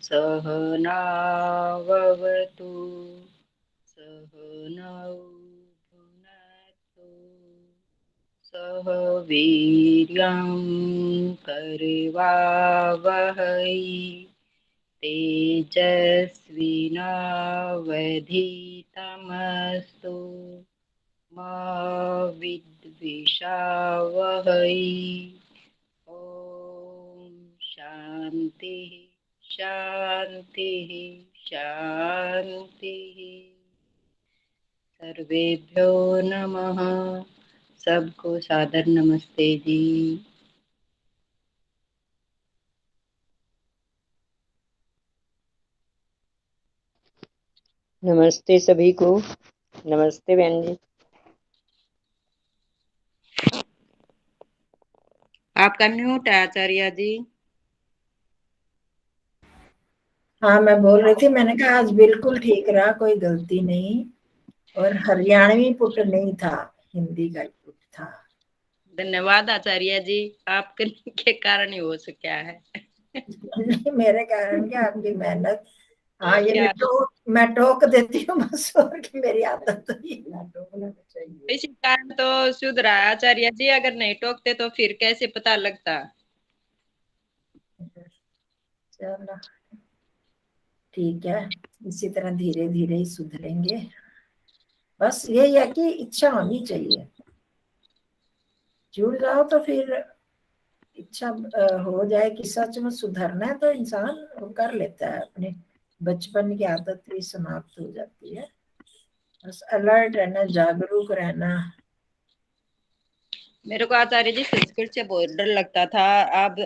सहनाववतु सहनौ भुनक्तु सह वीर्यं करवावहै तेजस्विनावधीतमस्तु मा विद्विषावहै। ॐ शान्तिः शान्तिः शान्तिः। सर्वेभ्यो नमः। सबको सादर नमस्ते जी। नमस्ते सभी को। नमस्ते बहन जी। आपका म्यूट है आचार्य जी। हाँ, मैं बोल रही थी, मैंने कहा आज बिल्कुल ठीक रहा, कोई गलती नहीं, और हरियाणवी पुट नहीं था, हिंदी का पुट था। धन्यवाद आचार्य जी, आपके कारण ही हो सका है। मेरे कारण क्या, आपकी मेहनत। हाँ, ये मैं टोक देती हूँ बस, और की मेरी आदत तो ये टोकना चाहिए। इसी कारण तो शुद्ध रहा आचार्य जी, अगर नहीं टोकते तो फिर कैसे पता लगता। चलो ठीक है, इसी तरह धीरे धीरे ही सुधरेंगे। बस यही है कि इच्छा होनी चाहिए, जुड़ जाओ तो फिर इच्छा हो जाए कि सच में सुधरना है, तो इंसान वो कर लेता है, अपने बचपन की आदत भी समाप्त हो जाती है। बस अलर्ट रहना, जागरूक रहना। मेरे को आचार्य जी संस्कृत से बहुत डर लगता था, अब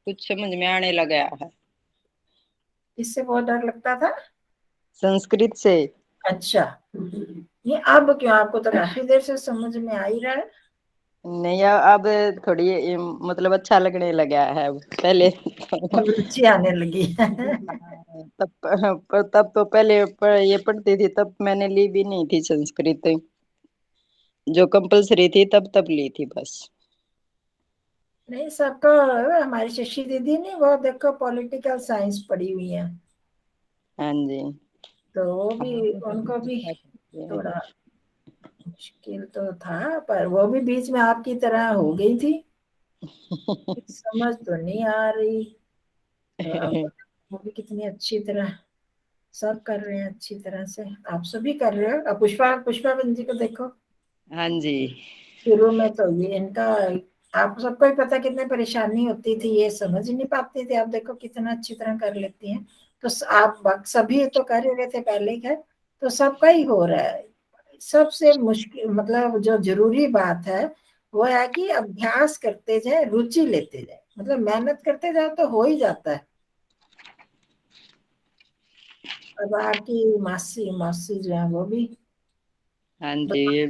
कुछ समझ में आने लगा है। इससे बहुत डर लगता था? संस्कृत से। अच्छा, ये अब क्यों, आपको तो काफी देर से समझ में आ ही रहा है। नहीं, अब थोड़ी मतलब अच्छा लगने लगा है। पहले अब रुचि आने लगी है। तब तो पहले ये पढ़ती थी, तब मैंने ली भी नहीं थी संस्कृत। जो कंपलसरी थी तब ली थी बस। नहीं, सबको। हमारी शशि दीदी ने वो देखो पॉलिटिकल साइंस पढ़ी हुई है, हाँ जी। तो वो भी, उनको भी थोड़ा मुश्किल तो था, पर वो भी बीच में आपकी तरह हो गई थी, समझ तो नहीं आ रही। तो अब वो भी कितनी अच्छी तरह सब कर रहे हैं, अच्छी तरह से आप सभी कर रहे हो। अब पुष्पा पुष्पा बंदी को देखो, हाँ जी। शुरू में तो ये इनका, आप सबको ही पता कितनी परेशानी होती थी, ये समझ ही नहीं पाती थी, आप देखो कितना अच्छी तरह कर लेती हैं। तो आप सभी तो कर ही रहे थे पहले ही, है तो सबका ही हो रहा है। सबसे मुश्किल मतलब जो जरूरी बात है वो है कि अभ्यास करते जाए, रुचि लेते जाए, मतलब मेहनत करते जाओ तो हो ही जाता है। अब आपकी मासी मौसी जो है वो भी हाँ जी। ये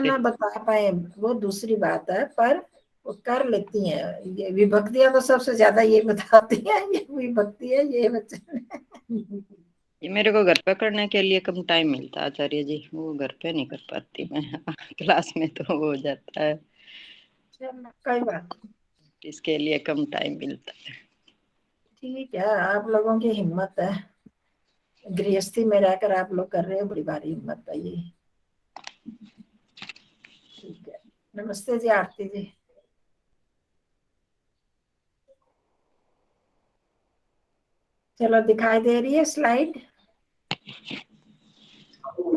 ना बता पाए वो दूसरी बात है, पर वो कर लेती हैं। ये विभक्तियां तो सबसे ज्यादा ये बताती हैं, ये विभक्ति है, ये वचन मेरे को घर पे करने के लिए कम टाइम मिलता है आचार्य जी, वो घर पे नहीं कर पाती मैं। क्लास में तो हो जाता है, कोई बात। इसके लिए कम टाइम मिलता है। ठीक है, आप लोगों की हिम्मत है, गृहस्थी में रहकर आप लोग कर रहे हो, बड़ी भारी हिम्मत है ये। ठीक है, नमस्ते जी आरती जी। चलो, दिखाई दे रही है स्लाइड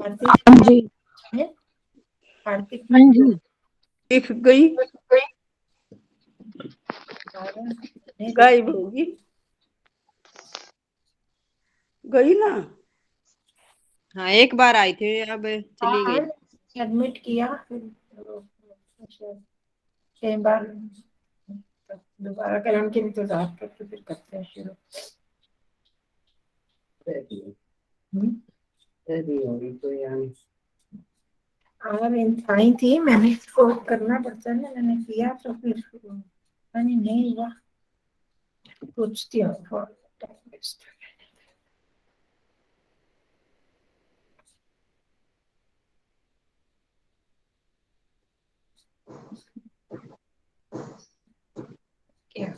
आरती जी? आरती हाँ जी, दिख गई, गायब होगी, गई ना। हाँ एक बार आई थी, अब चली हाँ, गई। एडमिट किया फिर कई बार, दोबारा करें उनके इंतजार करके फिर करते हैं शुरू। हम्म। और आई थी, मैंने इसको करना पड़ता है ना, मैंने किया तो फिर नहीं हुआ। पूछती हूँ for time waste। क्या?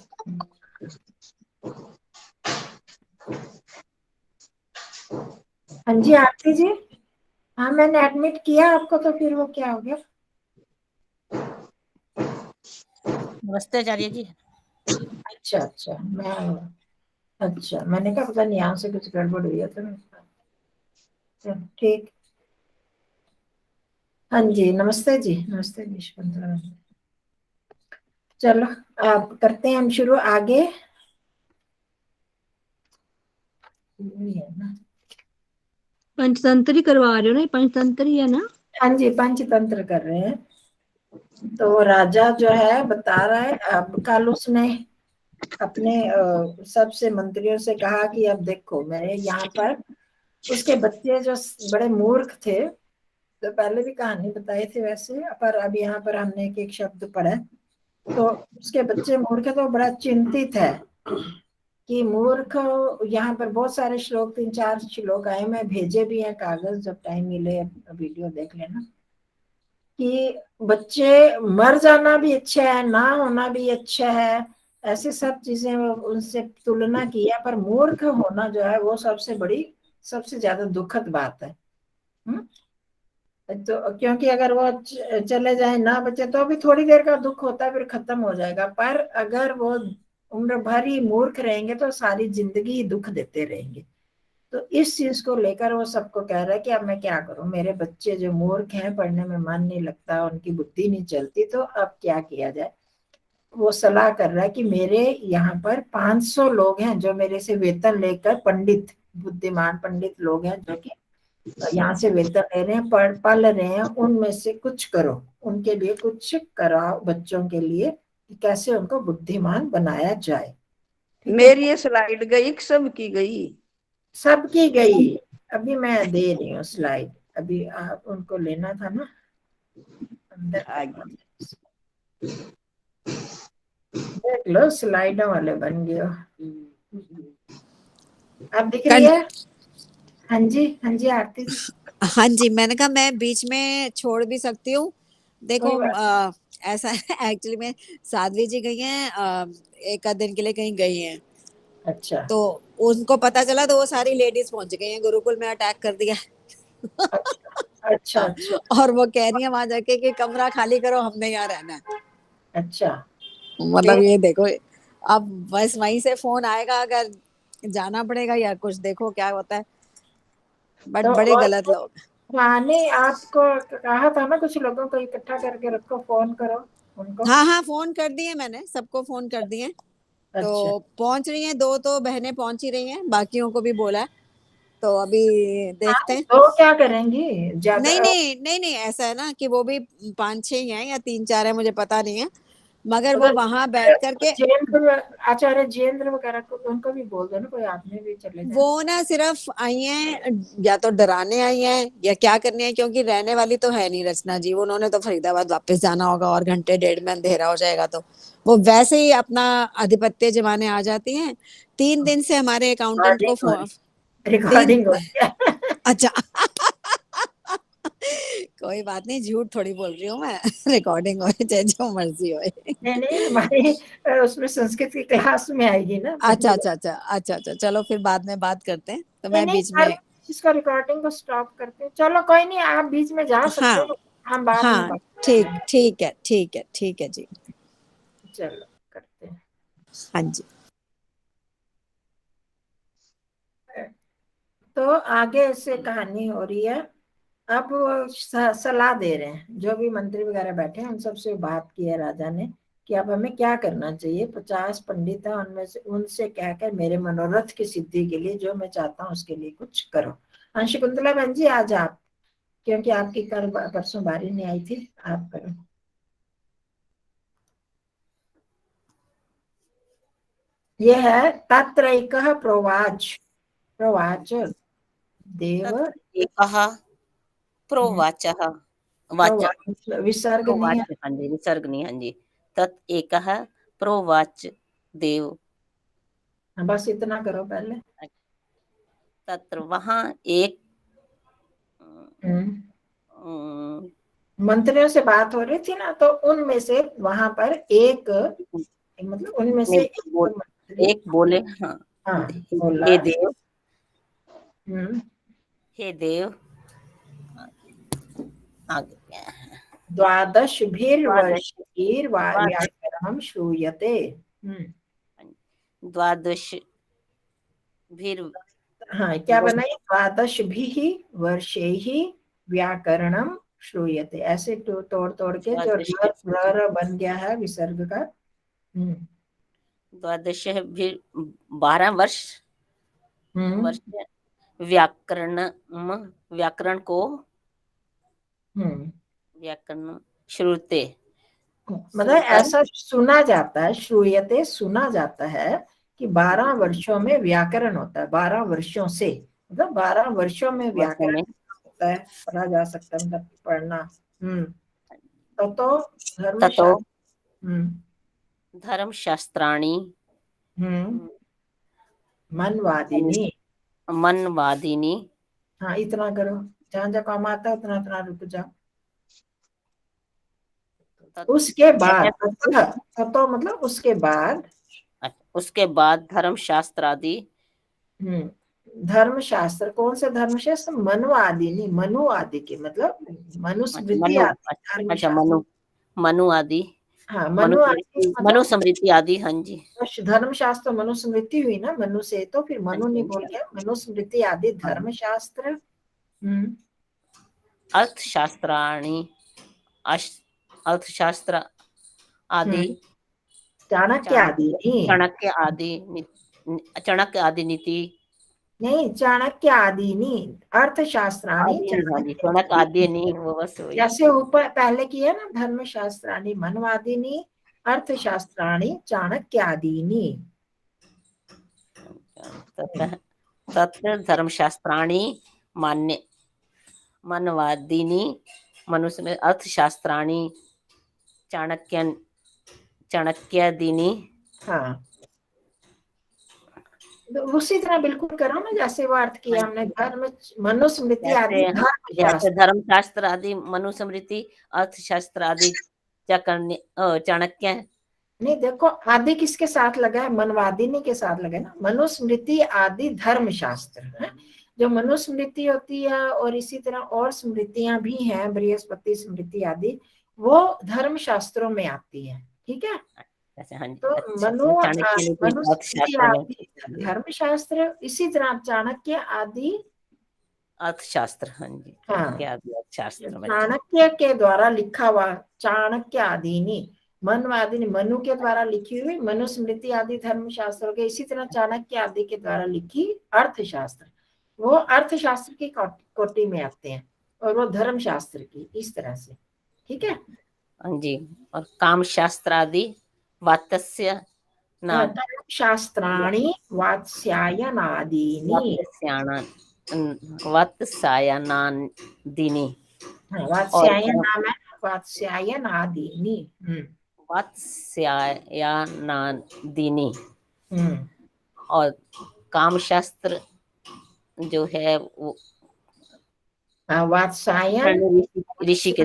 हाँ जी आरती जी। हाँ मैंने एडमिट किया आपको, तो फिर वो क्या हो गया? नमस्ते आचार्य जी। अच्छा अच्छा, अच्छा मैंने कहा पता नहीं यहाँ से कुछ गड़बड़ हुई है, तो ठीक। हाँ जी नमस्ते जी, नमस्ते जी शकुंतला जी। चलो आप करते हैं हम शुरू आगे। ये है ना, पंचतंत्र ही करवा रहे हो ना? पंचतंत्र ही है ना? हाँ जी पंचतंत्र कर रहे हैं। तो राजा जो है बता रहा है, अब कल उसने अपने सबसे मंत्रियों से कहा कि अब देखो मेरे यहाँ पर उसके बच्चे जो बड़े मूर्ख थे, तो पहले भी कहानी बताई थी वैसे, पर अब यहाँ पर हमने एक एक शब्द पढ़ा है। तो उसके बच्चे मूर्ख है, तो बड़ा चिंतित है कि मूर्ख। यहाँ पर बहुत सारे श्लोक, 3-4 श्लोक आए, मैं भेजे भी हैं कागज, जब टाइम मिले वीडियो देख लेना। कि बच्चे मर जाना भी अच्छा है, ना होना भी अच्छा है, ऐसी सब चीजें उनसे तुलना की है, पर मूर्ख होना जो है वो सबसे बड़ी, सबसे ज्यादा दुखद बात है। तो क्योंकि अगर वो चले जाए, ना बचे, तो भी थोड़ी देर का दुख होता है, फिर खत्म हो जाएगा। पर अगर वो उम्र भर ही मूर्ख रहेंगे तो सारी जिंदगी ही दुख देते रहेंगे। तो इस चीज को लेकर वो सबको कह रहा है कि अब मैं क्या करूं, मेरे बच्चे जो मूर्ख हैं, पढ़ने में मन नहीं लगता, उनकी बुद्धि नहीं चलती, तो अब क्या किया जाए। वो सलाह कर रहा है कि मेरे यहाँ पर 500 लोग हैं जो मेरे से वेतन लेकर, पंडित, बुद्धिमान पंडित लोग हैं जो कि यहाँ से वेतन ले रहे हैं, पढ़ पढ़ रहे हैं, उनमें से कुछ करो, उनके लिए कुछ कराओ बच्चों के लिए, कि कैसे उनको बुद्धिमान बनाया जाए। ठीक है, मेरी ये स्लाइड गई कि सबकी गई? सबकी गई। अभी मैं दे रही हूँ स्लाइड, अभी आप उनको लेना था ना, अंदर करना आगे। था। देख लो स्लाइडों वाले बन गए हो। अब दिख रही है? हाँ जी, हाँ जी आरती जी। हाँ जी, मैंने कहा मैं बीच में छोड़ भी सकती हूँ। देखो कोई बात ऐसा है एक्चुअली में, साध्वी जी गई हैं एक आध दिन के लिए कहीं गई हैं, नहीं। अच्छा तो उनको पता चला तो वो सारी लेडीज पहुंच गई हैं, गुरुकुल में अटैक कर दिया। अच्छा अच्छा अच्छा और वो कह रही है वहां जाके कि कमरा खाली करो, हमने यहाँ रहना है। अच्छा। मतलब ये देखो, अब बस वहीं से फोन आएगा अगर जाना पड़ेगा, या कुछ देखो क्या होता है। बट तो बड़े और गलत लोग। हाँ, नहीं आपको कहा था ना कुछ लोगों को इकट्ठा करके रखो, फोन करो उनको। हाँ हाँ, फोन कर दिए मैंने, सबको फोन कर दिए। अच्छा तो पहुंच रही हैं, दो तो बहनें पहुंच ही रही हैं, बाकियों को भी बोला है। तो अभी देखते हैं। तो क्या करेंगे नहीं ज्यादा? नहीं नहीं नहीं, ऐसा है ना कि वो भी 5-6 ही हैं या 3-4 है, मुझे पता नहीं है, मगर वो उधर वहां बैठ करके। जयेंद्र, आचार्य जयेंद्र वगैरह को, उनको भी बोल दो ना, कोई आदमी भी चले जाए। वो ना सिर्फ आई हैं, या तो डराने आई हैं या क्या करनी है, क्योंकि रहने वाली तो है नहीं रचना जी, उन्होंने तो फरीदाबाद वापस जाना होगा और घंटे डेढ़ में अंधेरा हो जाएगा, तो वो वैसे ही अपना आधिपत्य जमाने आ जाती हैं। 3 दिन से हमारे अकाउंटेंट को रिकॉर्डिंग हो फोन। रही, तीन। रिकॉर्डिंग हो रही है। अच्छा। कोई बात नहीं, झूठ थोड़ी बोल रही हूँ मैं। रिकॉर्डिंग हो चाहे जो मर्जी हो। नहीं नहीं, हमारी उसमें संस्कृत की क्लास में आएगी ना। अच्छा अच्छा अच्छा अच्छा अच्छा, चलो फिर बाद में बात करते हैं, तो नहीं मैं नहीं, बीच पर में। इसका रिकॉर्डिंग को स्टॉप करते हैं। चलो कोई नहीं, आप बीच में जा सकते हाँ हो, हम बाद में हाँ, बात कर ठीक लेंगे। ठीक है ठीक है ठीक है जी। चलो करते हैं। हाँ जी। तो आगे से कहानी हो रही है। अब वो सलाह दे रहे हैं, जो भी मंत्री वगैरह बैठे हैं उन सबसे बात की है राजा ने, कि अब हमें क्या करना चाहिए। 50 पंडित हैं, उनमें से उनसे कहकर मेरे मनोरथ की सिद्धि के लिए, जो मैं चाहता हूँ उसके लिए कुछ करो। शकुंतला बहन जी आज आप, क्योंकि आपकी कल परसों बारी नहीं आई थी, आप करो। ये है तत्रैकः प्रोवाच, प्रोवाच देव, एकः प्रोवाचः, वाच विसर्ग नहीं प्रोवाच, है। हाँ जी, विसर्ग नहीं, हाँ जी। तत् एकः प्रोवाच देव, बस इतना करो पहले। तत्र वहाँ एक मंत्रियों से बात हो रही थी ना, तो उनमें से वहां पर एक, मतलब उनमें से एक बोले, हाँ, हाँ बोला, हे देव, हम्म, हे देव, आगे क्या है? द्वादशभिर्व्याकरणं श्रूयते। द्वादश भीर, हाँ क्या बनाए, द्वादशभिः वर्षैः व्याकरणं श्रूयते, ऐसे तोड़ तोड़ के जो र बन गया है विसर्ग का। द्वादश भी 12 वर्ष, वर्ष व्याकरण, व्याकरण को, व्याकरण श्रुते, मतलब ऐसा सुना जाता है, श्रूयते सुना जाता है कि 12 वर्षों में व्याकरण होता है, 12 वर्षों से, मतलब 12 वर्षों में व्याकरण होता है, पढ़ा जा सकता है, मतलब पढ़ना। ततो धर्मशास्त्राणि मनवादिनी, मनवादिनी, हाँ इतना करो, जहाँ जहाँ काम आता है उतना उतना रुक जाओ। उसके बाद, ततो मतलब उसके बाद, उसके बाद धर्मशास्त्र आदि, धर्मशास्त्र, कौन से धर्मशास्त्र, मनुवादिनी, मनु आदि के, मतलब मनुस्मृति आदि, अच्छा मनु आदि, हाँ मनुस्मृति आदि, हाँ जी, धर्मशास्त्र मनुस्मृति हुई ना, मनु से, तो फिर मनु नहीं बोल के मनुस्मृति आदि धर्मशास्त्र, अर्थशास्त्राणि, अर्थशास्त्र आदि, चाणक्य आदि, चाणक्य आदि नीति, नहीं चाणक्य आदि नहीं, अर्थशास्त्राणि, चाणक्य आदि नहीं, वो बस जैसे ऊपर पहले किया ना, धर्मशास्त्राणि मनवादिनी, अर्थशास्त्राणि चाणक्यादीनि, तत्र धर्मशास्त्राणि मान्य मनवादिनी, मनुष्य में अर्थशास्त्राणि चाणक्यादीनि, हाँ तो उसी तरह बिल्कुल करो ना, जैसे वो अर्थ किया हमने, धर्म मनुस्मृति आदि, जैसे धर्मशास्त्र आदि, मनुस्मृति, अर्थशास्त्र आदि, चाणक्य, नहीं देखो आदि किसके साथ लगा है, मनवादिनी के साथ लगा है ना, मनुस्मृति आदि धर्मशास्त्र है, जो मनुस्मृति होती है और इसी तरह और स्मृतियां भी हैं, बृहस्पति स्मृति आदि, वो धर्मशास्त्रों में आती है, ठीक है। तो मनुस्मृति आदि धर्मशास्त्र, इसी तरह चाणक्य आदि अर्थशास्त्र, हाँ जी, चाणक्य के द्वारा लिखा हुआ, चाणक्य आदि मनवादिनी, मनु के द्वारा लिखी हुई मनुस्मृति आदि धर्मशास्त्र के, इसी तरह चाणक्य आदि के द्वारा लिखी अर्थशास्त्र, वो अर्थशास्त्र की कोटि में आते हैं, और वो धर्मशास्त्र की, इस तरह से, ठीक है। हाँ जी, और काम शास्त्र आदि वात्स्य शास्त्राणि वात्स्यायनादीनि, वात्स्यायनादीनि, वात्स्यायनादीनि, वात्स्यायनादीनि, और काम शास्त्र जो है वो वात्स्यायन ऋषि के,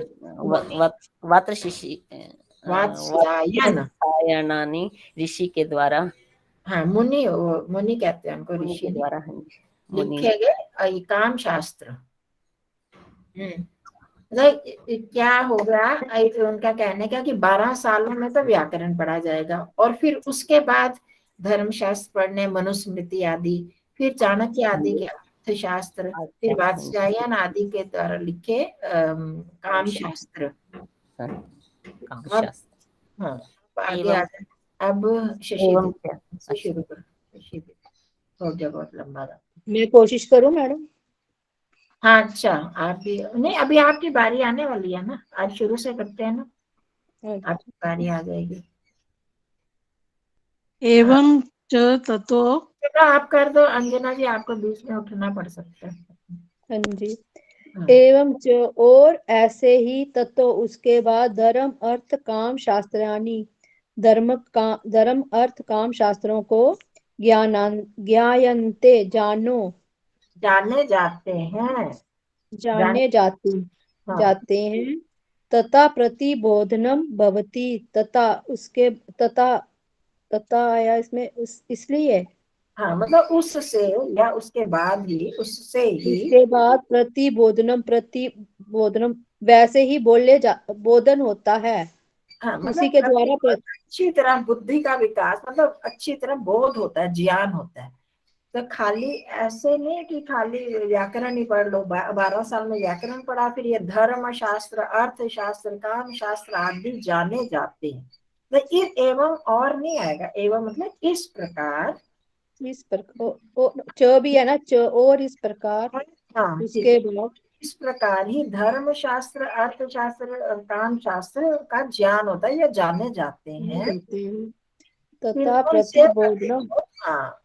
वात्स्यायनानि ऋषि के द्वारा, हाँ मुनि कहते हैं उनको, ऋषि द्वारा लिखे गए काम शास्त्र। क्या होगा, उनका कहने का कि 12 सालों में तो व्याकरण पढ़ा जाएगा, और फिर उसके बाद धर्मशास्त्र पढ़ने, मनुस्मृति आदि, फिर चाणक्य आदि के अर्थशास्त्र, फिर वात्स्यायन आदि के द्वारा लिखे काम शास्त्र। हाँ आगे अब शशि शुरू करो, बहुत लंबा। मैं कोशिश करूं मैडम। हाँ अच्छा, आप भी नहीं, अभी आपकी बारी आने वाली है ना, आज शुरू से करते हैं ना, आपकी बारी आ जाएगी। हाँ, एवं च ततो चलो आप कर दो अंजना जी, आपको बीच में उठना पड़ सकता है। हाँ जी। हाँ, एवं च, और ऐसे ही तत्व उसके बाद धर्म अर्थ काम शास्त्राणी, धर्म अर्थ काम शास्त्रों को ज्ञायन्ते जाने जाते हैं, जाने, जाने जाते हाँ जाते हैं, तथा प्रतिबोधनम भवति, तथा तथा आया इसमें इसलिए हाँ, मतलब उससे या उसके बाद ही, उससे ही, उसके बाद प्रतिबोधनम वैसे ही बोधन होता है, हाँ उसी मतलब के द्वारा अच्छी तरह बुद्धि का विकास, मतलब अच्छी तरह बोध होता है, ज्ञान होता है। तो खाली ऐसे नहीं है कि खाली व्याकरण ही पढ़ लो, 12 साल में व्याकरण पढ़ा, फिर ये धर्म शास्त्र, अर्थ शास्त्र, काम शास्त्र आदि जाने जाते हैं। तो ये एवं और नहीं आएगा, एवं मतलब इस प्रकार, इस प्रकार च भी है ना, च और इस प्रकार हाँ ठीक उसके है, बाद इस प्रकार ही धर्म शास्त्र, अर्थशास्त्र और काम शास्त्र का ज्ञान होता है, या जाने जाते हैं। जाते हैं, फिर तथा उससे प्रतिबोधनम हाँ,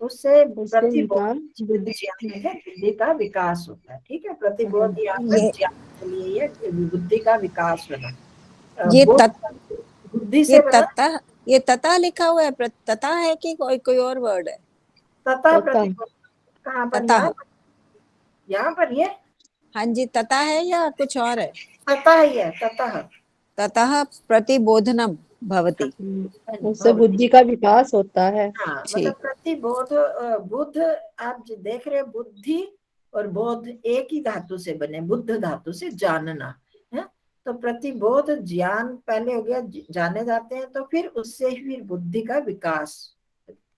उससे उसके प्रतिबोध विकास बुद्धि ज्ञान है, बुद्धि का विकास होता है। ठीक है, प्रतिबोध यहाँ पर ये ज्ञान के लिए ये बुद्धि का विकास बना, ये बोध तत बुद्धि ये से बना, तता लिखा हुआ है, तता है कि कोई कोई और वर्ड है? तथा तथा प्रतिबोध। कहाँ पर? तता, यहाँ पर ये हाँ जी, तता है या कुछ और है? तथा ही है, ततः ततः प्रतिबोधनम भवति। उससे भवति। बुद्धि का विकास होता है। हाँ मतलब ठीक। प्रतिबोध, बुद्ध, आप जो देख रहे हो, बुद्धि और बोध एक ही धातु से बने, बुद्ध धातु से जानना है। तो प्रतिबोध ज्ञान पहले हो गया, जाने जाते हैं, तो फिर उससे फिर बुद्धि का विकास,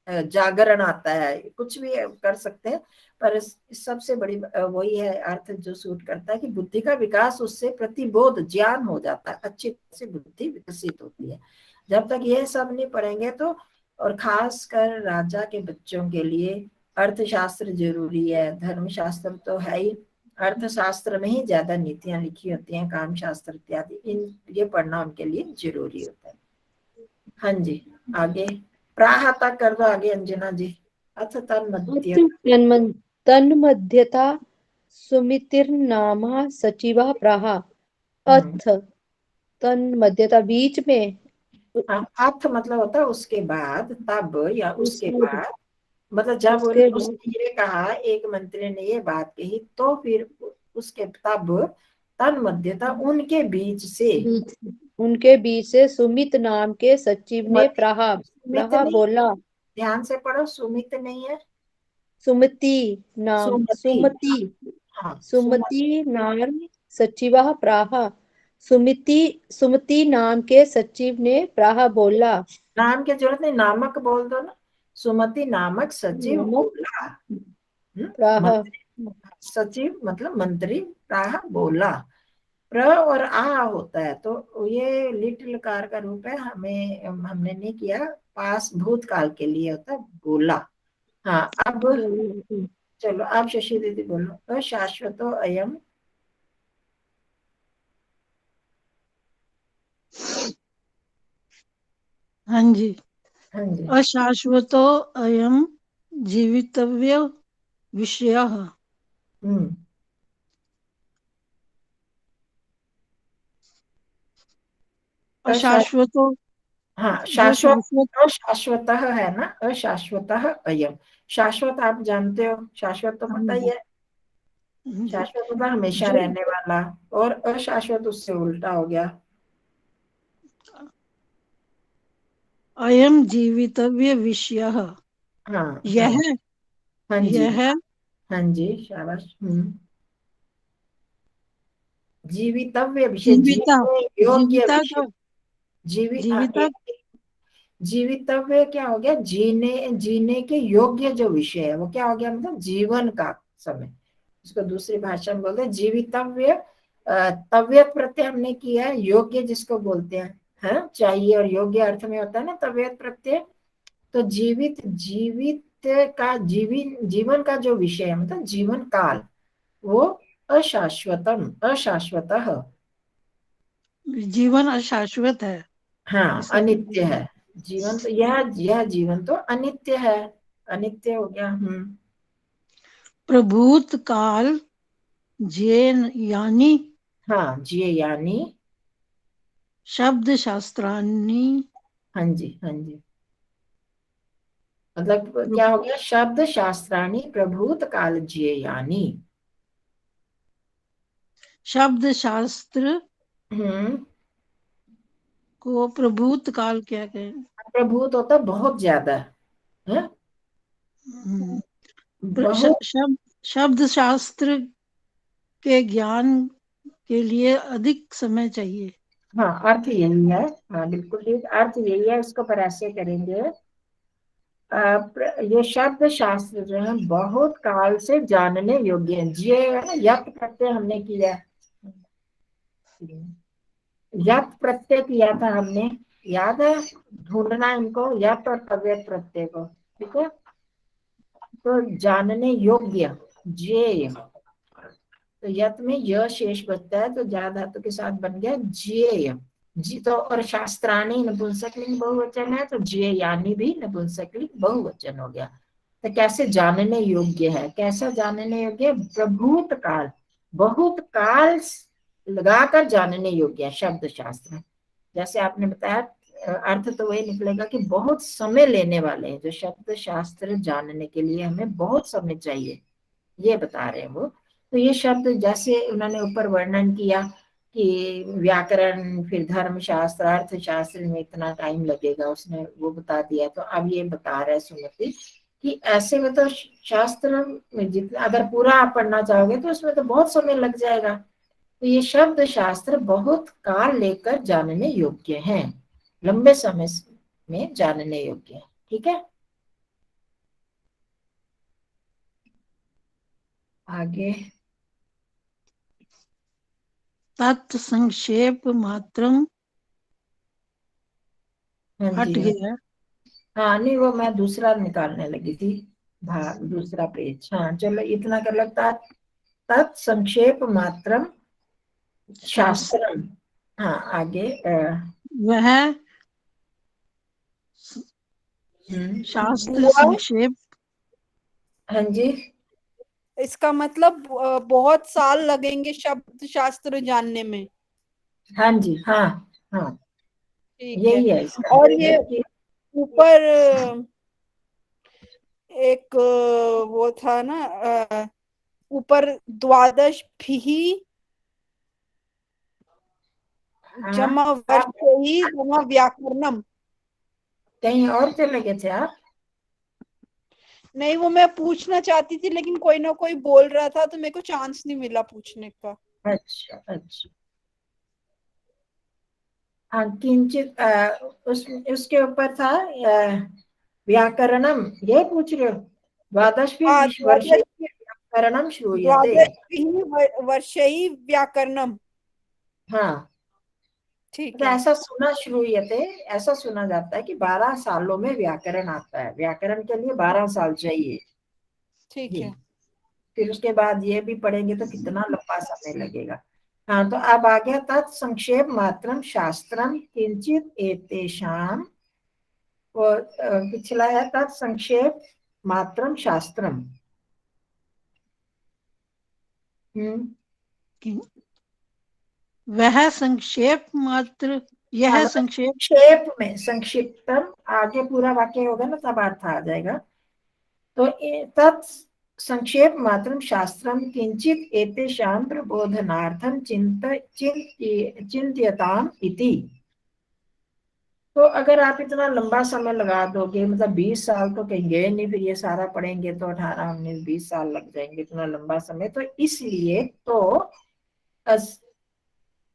जागरण आता है, कुछ भी कर सकते हैं, पर सबसे बड़ी वही है अर्थ जो सूट करता है कि बुद्धि का विकास, उससे प्रतिबोध ज्ञान हो जाता है, अच्छी तरह से बुद्धि विकसित होती है। जब तक ये सब नहीं पढ़ेंगे तो, और खास कर राजा के बच्चों के लिए अर्थशास्त्र जरूरी है, धर्मशास्त्र तो है ही, अर्थशास्त्र में ही ज्यादा नीतियां लिखी होती हैं, काम शास्त्र इत्यादि, इन ये पढ़ना उनके लिए जरूरी होता है। हाँ जी, आगे प्राह तक कर दो आगे अंजना जी। अथ तन्मध्य, तन्मध्यता सुमितिर्नामा सचिवः प्राह, अथ तन्मध्यता बीच में, अथ मतलब होता है उसके बाद, तब या उसके उसके बाद, मतलब जब उसके बाद उसने ये कहा, एक मंत्री ने ये बात कही, तो फिर उसके तब, तन्मध्यता उनके बीच से, बीच उनके बीच से सुमित नाम के सचिव ने सुमति, सुमित नहीं, बोला, ध्यान से पढ़ो, सुमित नहीं है, सुमति, सुमति हाँ सुमति, सुमति नाम सचिवः प्राह, सुमिति सुमति नाम के सचिव ने प्राह बोला, नाम की जरूरत नहीं, नामक बोल दो ना, सुमति नामक सचिव नामक बोला। प्राह, मंत्री, सचिव मतलब मंत्री, प्राह बोला, प्र और आ होता है, तो ये लिटिल कार का रूप है, हमें हमने नहीं किया, पास भूतकाल के लिए होता है बोला। हाँ अब चलो, आप शशि दीदी बोलो, अशाश्वतो अयम, हाँ जी। हाँ जी, अशाश्वतो अयम जीवितव्य विषयः। हम्म, अशा अशाश्वतो, हाँ जो शाश्वत, शाश्वत, अशाश्वत है ना, अशाश्वत अयम, शाश्वत आप जानते हो, शाश्वत तो हाँ पता ही जी, है, हाँ जी, शाश्वत होता हमेशा जो रहने वाला, और अशाश्वत उससे उल्टा हो गया। अयम जीवितव्य विषयः, हाँ हाँ, यह हाँ जी, यह हाँ जी, शाबाश, जीवितव्य विषय, जीविता, जीवने योग्य जीविता विषय, का, जीविता, एक जीवितव्य क्या हो गया, जीने जीने के योग्य जो विषय है, वो क्या हो गया, मतलब जीवन का समय, इसको दूसरी भाषा में बोलते हैं जीवितव्य। तव्यत प्रत्यय हमने किया है, योग्य जिसको बोलते हैं, हाँ चाहिए, और योग्य अर्थ में होता है ना तव्यत प्रत्यय। तो जीवित, जीवित का जीवन का जो विषय है, मतलब जीवन काल, वो अशाश्वतम, अशाश्वतः, जीवन अशाश्वत है। हाँ ऐसा अनित्य है जीवन। तो यह जीवन तो अनित्य है, अनित्य हो गया। प्रभूत काल जे यानी हाँ जी यानी, शब्द शास्त्रानी हाँ जी हाँ जी, मतलब क्या हो गया, शब्द शास्त्राणी प्रभूत काल ज्ञेयानि। शब्द शास्त्र हम्म, को प्रभूत काल क्या कहें? प्रभूत होता बहुत ज्यादा है, हम्म, बहुत। शब्द शास्त्र के ज्ञान के लिए अधिक समय चाहिए। हाँ अर्थ यही है, हाँ बिल्कुल ठीक, अर्थ यही है, इसको पर ऐसे करेंगे। ये शब्द शास्त्र जो है बहुत काल से जानने योग्य है। ये यत प्रत्यय हमने किया, यत प्रत्यय किया था हमने, याद है, ढूंढना इनको, यत और तव्यत प्रत्यय को, ठीक है। तो जानने योग्य, ज्ञेय, तो यत में य शेष बचता है, तो जा धातु के साथ बन गया ज्ञेय। जी तो, और शास्त्राणी नपुंसकलिंग बहुवचन है, तो ज्ञेयानि भी नपुंसकलिंग बहुवचन हो गया। तो कैसे जानने योग्य है, कैसा जानने योग्य, प्रभूत काल, बहुत काल लगाकर जानने योग्य है शब्द शास्त्र। जैसे आपने बताया, अर्थ तो वही निकलेगा कि बहुत समय लेने वाले हैं जो शब्द शास्त्र जानने के लिए, हमें बहुत समय चाहिए, ये बता रहे हैं वो। तो ये शब्द जैसे उन्होंने ऊपर वर्णन किया कि व्याकरण, फिर धर्म शास्त्र, अर्थशास्त्र में इतना टाइम लगेगा, उसने वो बता दिया। तो अब ये बता रहे सुमति कि ऐसे में तो शास्त्र में जितना अगर पूरा आप पढ़ना चाहोगे तो उसमें तो बहुत समय लग जाएगा। तो ये शब्द शास्त्र बहुत काल लेकर जानने योग्य हैं, लंबे समय में जानने योग्य है, ठीक है। आगे तत्संक्षेप मात्रम हाँ हट जी हाँ, गया। हाँ नहीं वो मैं दूसरा निकालने लगी थी, भाग दूसरा पेज। हाँ चलो इतना कर लगता, तत्संक्षेप मात्रम शास्त्रम। हाँ आगे वह शास्त्र हुआ, संक्षेप हाँ जी इसका मतलब बहुत साल लगेंगे शब्द शास्त्र जानने में। हाँ जी हाँ हाँ, ठीक है। यही है इसका और ये मतलब कि ऊपर एक वो था ना, ऊपर द्वादश भी हाँ जमा आप वर्षहि जमा व्याकरणम। कहीं और चले गए थे आप? नहीं, वो मैं पूछना चाहती थी लेकिन कोई ना कोई बोल रहा था तो मेरे को चांस नहीं मिला पूछने का। अच्छा अच्छा, हाँ किंचित उसके ऊपर था व्याकरणम, ये पूछ रहे हो, द्वादशभी हाँ, वर्ष व्याकरणम श्रूयते। द्वादश भी वर्षहि व्याकरणम। हाँ ठीक तो है, ऐसा सुना, श्रूयते ऐसा सुना जाता है कि 12 सालों में व्याकरण आता है, व्याकरण के लिए 12 साल चाहिए ठीक जी। है। फिर उसके बाद ये भी पढ़ेंगे तो कितना लंबा समय लगेगा। हाँ तो अब आ गया तत्संक्षेप मात्रम शास्त्रम किंचित एतेषाम, और पिछला है तत्संक्षेप मात्रम शास्त्रम। वह संक्षेप मात्र, हाँ यह मतलब संक्षेप संक्षेप में, संक्षिप्तम, आगे पूरा वाक्य होगा ना तब अर्थ आ जाएगा। तो तत् संक्षेप मात्रम शास्त्रम किंचित एतेषां प्रबोधनार्थम चिंत्यताम इति। तो अगर आप इतना लंबा समय लगा दोगे, मतलब 20 साल तो कहेंगे नहीं, फिर ये सारा पढ़ेंगे तो 18 19 20 साल लग जाएंगे, इतना लंबा समय। तो इसलिए तो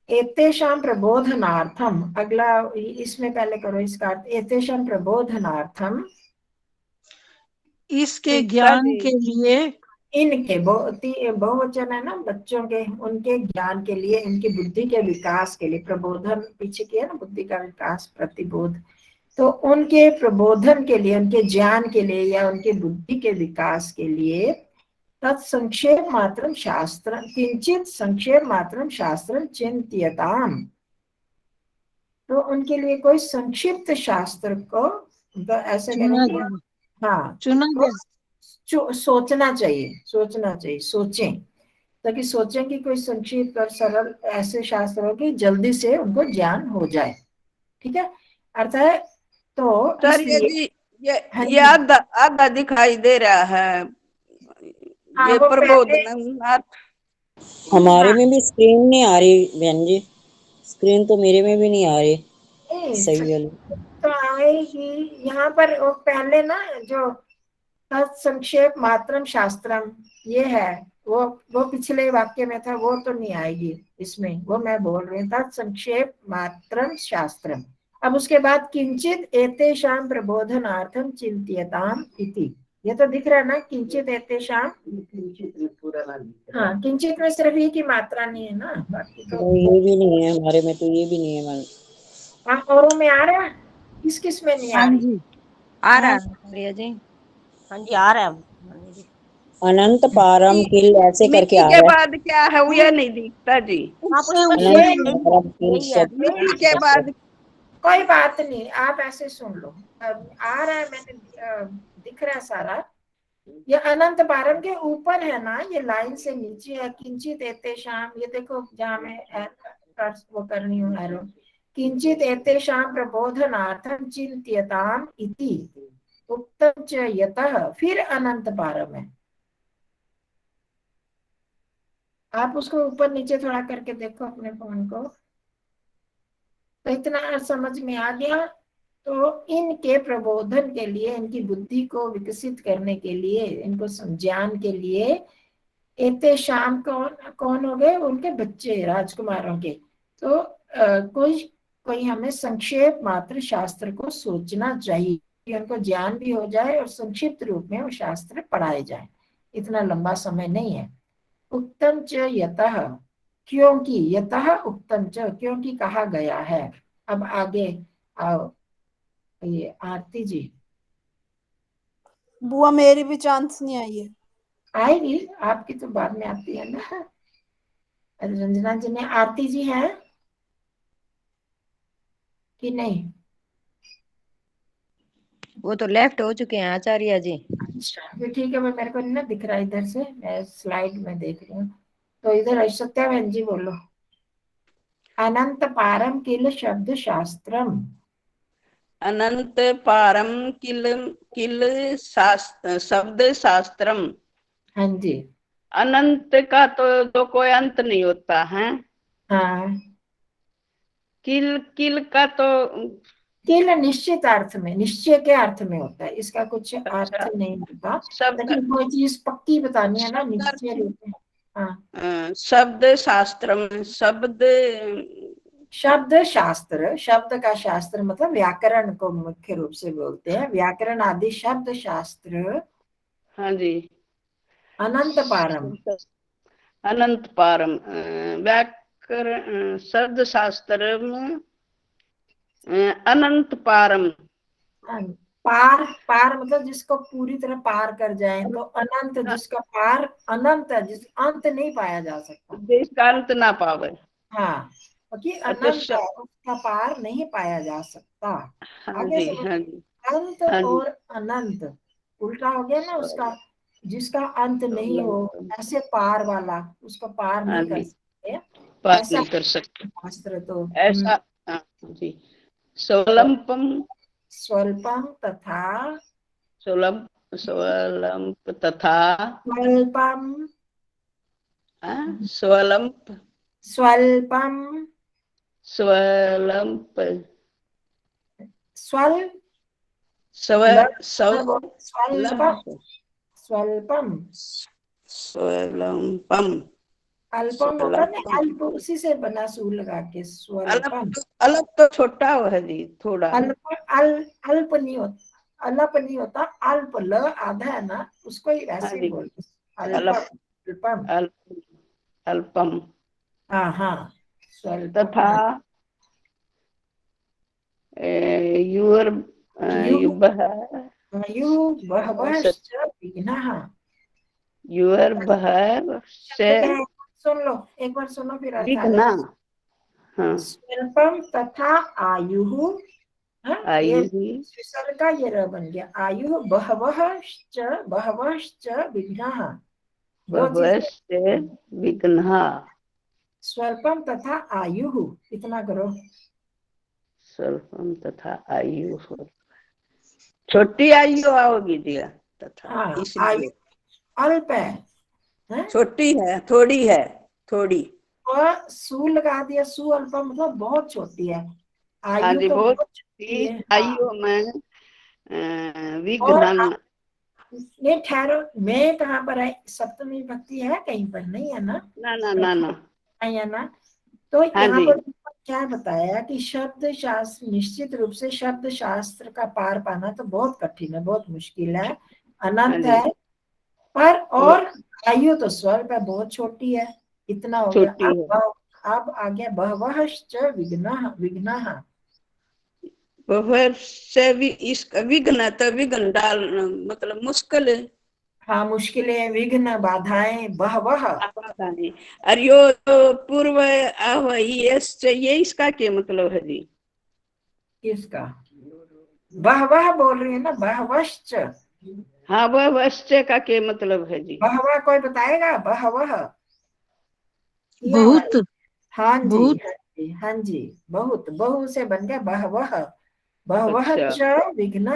एतेषां प्रबोधनार्थम, अगला इसमें पहले करो इसका अर्थ, एतेषां प्रबोधनार्थम, इसके तीसरा ज्ञान के लिए इनके बहुवचन है ना, बच्चों के, उनके ज्ञान के लिए, इनकी बुद्धि के विकास के लिए, प्रबोधन पीछे किया ना, बुद्धि का विकास प्रतिबोध, तो उनके प्रबोधन के लिए, उनके ज्ञान के लिए या उनके बुद्धि के विकास के लिए तत्संक्षेप मात्रम शास्त्र किंचित संक्षेप मात्रम शास्त्रम चिंत्यताम। तो उनके लिए कोई संक्षिप्त शास्त्र को तो ऐसे चुना करें कि गया हाँ चुना वो गया सोचना चाहिए, सोचें, ताकि सोचें कि कोई संक्षिप्त और सरल ऐसे शास्त्र हो कि जल्दी से उनको ज्ञान हो जाए। ठीक है, अर्थ है तो सर ये इसलिए जी ये हाँ ये जी, आधा आधा दिखाई दे रहा है, हाँ ये वो पहले प्रबोधन हमारे हाँ में भी स्क्रीन नहीं आ रही बहन जी, स्क्रीन तो मेरे में भी नहीं आ रही सही वाली। तो आएगी यहाँ पर। वो पहले ना जो संक्षेप मात्रम शास्त्रम ये है, वो पिछले वाक्य में था, वो तो नहीं आएगी इसमें, वो मैं बोल रही था संक्षेप मात्रम शास्त्रम। अब उसके बाद किंचित एतेषां प्रबोधनार्थम चिंत्यताम इति, ये तो दिख रहा है ना, किंचित एतेषां। हाँ, किंचित में सिर्फ ये की मात्रा नहीं है ना, बाकी तो नहीं, ये भी नहीं है हमारे में, तो ये भी नहीं है मैम। औरों में आ रहा है, किस किस में नहीं आ हाँ रही? जी आ रहा हाँ है आचार्य जी। हाँ जी आ रहा है। अनंत पारम किल ऐसे करके मिट्टी आ के रहा बाद क्या है वो ये नहीं दिखता जी। हाँ उससे पुष्पा जी ऊपर है। ये अनंत पारम किल यही है। शब्द मिट्टी के बाद कोई बात नहीं, आप ऐसे सुन लो। अब आ रहा है, मैंने दिख रहा है सारा। ये अनंत पारम के ऊपर है ना, ये लाइन से नीचे है, किंचित एतेषां, ये देखो जहाँ मैं वो कर रही हूँ एरो, किंचित एतेषां प्रबोधनार्थं चिंत्यताम इति उक्तं च यतः, फिर अनंत पारम है। आप उसको ऊपर नीचे थोड़ा करके देखो अपने फोन को, तो इतना समझ में आ गया। तो इनके प्रबोधन के लिए, इनकी बुद्धि को विकसित करने के लिए, इनको ज्ञान के लिए, एते शाम कौन कौन हो गए, उनके बच्चे राजकुमारों के। तो कोई हमें संक्षेप मात्र शास्त्र को सोचना चाहिए कि उनको ज्ञान भी हो जाए और संक्षिप्त रूप में वो शास्त्र पढ़ाए जाए, इतना लंबा समय नहीं है। उत्तम च यतः, क्योंकि यतः उत्तम च, क्योंकि कहा गया है। अब आगे आओ, ये आरती जी बुआ मेरी भी चांस नहीं आई है। आएगी, आपकी तो बाद में आती है ना। रंजना जी ने, आरती जी हैं कि नहीं? वो तो लेफ्ट हो चुके हैं आचार्य जी। अच्छा फिर ठीक है, मैं मेरे को नहीं ना दिख रहा इधर से, मैं स्लाइड में देख रही हूँ। तो इधर सत्या बहन जी बोलो। अनंत पारम किल शब्द शास्त्रम। अनंत पारम किल किल शब्द शास्त्रम। हाँ जी, अनंत का तो कोई अंत नहीं होता है। हाँ, किल किल का तो किल निश्चित अर्थ में, निश्चय के अर्थ में होता है, इसका कुछ अर्थ अच्छा नहीं होता। शब्द लेकिन कोई चीज पक्की बतानी है ना, शब्द निश्चय रूप में। हाँ, शब्द शास्त्रम शब्द शब्द शास्त्र, शब्द का शास्त्र मतलब व्याकरण को मुख्य रूप से बोलते हैं, व्याकरण आदि शब्द शास्त्र। हाँ जी अनंत पारम, अनंत पारम व्याकरण शब्द शास्त्र में अनंत पारम। पार, पार मतलब जिसको पूरी तरह पार कर जाए, तो अनंत जिसका पार अनंत है, जिस अंत नहीं पाया जा सकता। जिसका अंत ना पावे। हाँ, क्योंकि अच्छा अनंत है, उसका पार नहीं पाया जा सकता। हाँ आगे जी से हाँ जी अंत हाँ जी और अनंत उल्टा हो गया ना उसका, जिसका अंत नहीं हो, ऐसे पार वाला, उसको पार हाँ नहीं कर जी सकते, बात ऐसा नहीं कर सकते शास्त्र तो ऐसा। हाँ जी स्वलंपम स्वल्पम तथा स्वलंप तथा स्वल्पम, स्वलंप स्वल्पम, स्वलंप स्वल स्व स्वल्पम, स्वल्पम, स्वलंपम अल्पम होगा ना, स्वलंपम अल्प उसी से बना सू लगा के, अलग स्वल्पम। अलग तो छोटा हो है जी थोड़ा। अल्प अल्प नहीं होता, अल्प नहीं होता, अल्प ल आधा है ना, उसको ही हाँ वैसे ही जी बोलते, अल्पम, अल्प अल्पम। अल्प अल्पम हाँ हाँ, स्वल्पम, तथा हाँ। युवर यु युवः यु बहवश्च विघ्नः, युअर बहर से शब्द क्या है? सुन लो, एक बार सुनो फिर अर्थ आगे। विघ्ना। हाँ, स्वल्पम तथा आयु, हाँ, ये आयु विसर्ग का ये र बन गया। आयु बहवश्च विघ्नाः, दो चीजें। बहवश्च विघ्ना। स्वल्पम तथा आयु, इतना करो। स्वल्पम तथा आयु, छोटी आयु होगी दिया तथा, हाँ, इसलिए आयु अल्प है, हैं? छोटी है, थोड़ी है, थोड़ी। और सु लगा दिया, सु अल्प मतलब बहुत छोटी है। हाँ आयु जी, तो बहुत बहुत छोटी है। हाँ। आयु में और विघ्न। नहीं ठहरो, मैं कहाँ पर है? सप्तमी विभक्ति है कहीं पर? नहीं है ना? ना ना ना ना। नहीं है ना? तो हाँ यहाँ जी, पर क्या बताया कि शब्द शास्त्र, निश्चित रूप से शब्द शास्त्र का पार पाना तो बहुत कठिन है, बहुत मुश्किल है, हाँ अनंत जी, है। पर वो और आयु तो स्वल्प है, बहुत छोटी है। इतना हो गया। छोटी है। अब आ गया बहवश्च विघ्नाः, विघ्नाः। बहर से भी इसका विघ्न, तो विघ्न डाल मतलब मुश्किल है। हाँ, मुश्किलें, विघ्न, बाधाएं, बहवह। पता नहीं। और यो तो पूर्व ये इसका क्या मतलब है जी? किसका? बहवह बोल रही है ना, बहवश्च। हाँ, वह वश्य का क्या मतलब है जी? बहवह कोई बताएगा? बहवह किया हुआ है। बहुत हाँ जी, बहुत हाँ जी, हाँ जी। बहुत, बहु से बन गया बहवह। बहवह अच्छा, च विघ्न,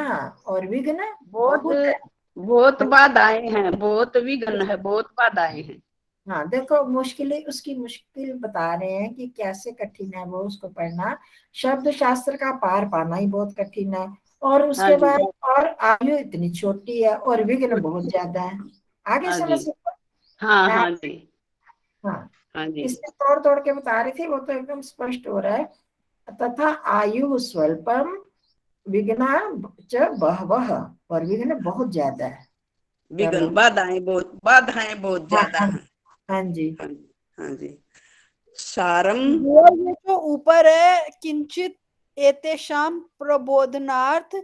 और विघ्न बहुत बहुत है। बहुत बाधाएं हैं, बहुत विघ्न है, बहुत बाधाएं हैं। हाँ, देखो मुश्किलें, उसकी मुश्किल बता रहे हैं कि कैसे कठिन है वो उसको पढ़ना। शब्द शास्त्र का पार पाना ही बहुत कठिन है, और हाँ उसके जी, बाद और आयु इतनी छोटी है, और विघ्न बहुत ज्यादा है। आगे हाँ जी, समझ सकते हाँ हैं? हाँ जी, हाँ, हाँ जी, इसमें तोड़ तोड़ के बता रही थी, वो तो एकदम स्पष्ट हो रहा है। तथा आयु स्वल्पम विघ्ना च बहवह, और विघ्न बहुत ज्यादा है। विघ्न, चलो। बाधाएं बहुत हाँ ज्यादा हाँ, हैं। हाँ जी। हाँ जी, हाँ जी। सारम। ये जो ऊपर है, किंचित एतेषाम प्रबोधनार्थ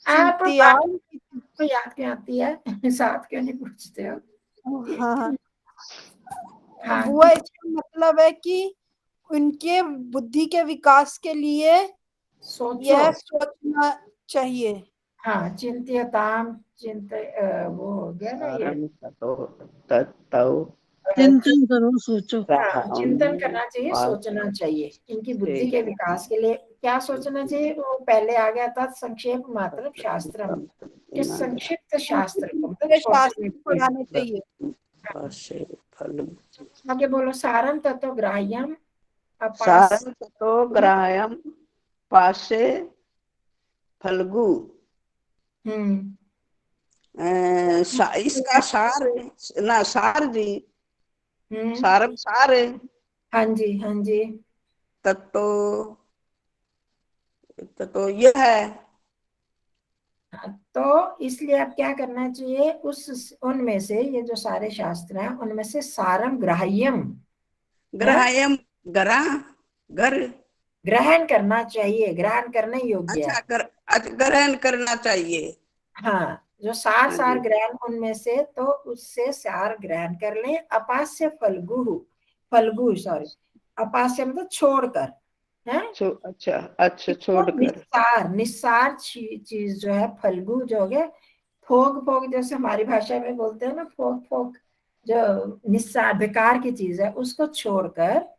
आप चिंत्या। आपको याद क्यों आती है? साथ क्यों नहीं पूछते हो? हाँ हाँ, हाँ, बुआ, इसका मतलब है कि उनके बुद्धि के विकास के लिए सोचो। यह सोचना चाहिए। हाँ, चिंत्यताम, वो हो गया ना ये। सारम ततो तत्तौ चिंतन करो, सोचो। हाँ, चिंतन करना चाहिए, सोचना चाहिए। इनकी बुद्धि के वास्ते विकास के लिए क्या सोचना चाहिए? वो पहले आ गया था, संक्षेप मात्र शास्त्रम, कि संक्षिप्त शास्त्र को, मतलब ये छोटे शास्त्र में। पढ़ाने चाहिए। फल। आगे बोलो, सारम तत्व ग्राह्यम अपास। सारम ततो ग्राह्यम पासे फल्गु। हम्म। इसका सार ना, सार जी, हम्म। सारम सार है। हाँ जी, हाँ जी। तत्तो, तो यह है। हाँ, तो इसलिए अब क्या करना चाहिए? उस उनमें से, ये जो सारे शास्त्र हैं उनमें से सारम ग्राह्यम, है, ग्राह्यम, गरा, घर। ग्रहण करना चाहिए, ग्रहण करने योग्य है। अच्छा, अच्छा, ग्रहण करना चाहिए। हाँ, जो सार हाँ सार जी, ग्रहण उनमें से, तो उससे सार ग्रहण कर ले। अपास्य फल्गु, फल्गु सॉरी, अपास्य मतलब छोड़कर, है। अच्छा अच्छा, इसको छोड़कर। निस्सार, निस्सार चीज जो है, फल्गु जो हो गया, फोग फोग, जैसे हमारी भाषा में बोलते हैं ना, फोग फोग, जो निस्सार बेकार की चीज है उसको छोड़कर।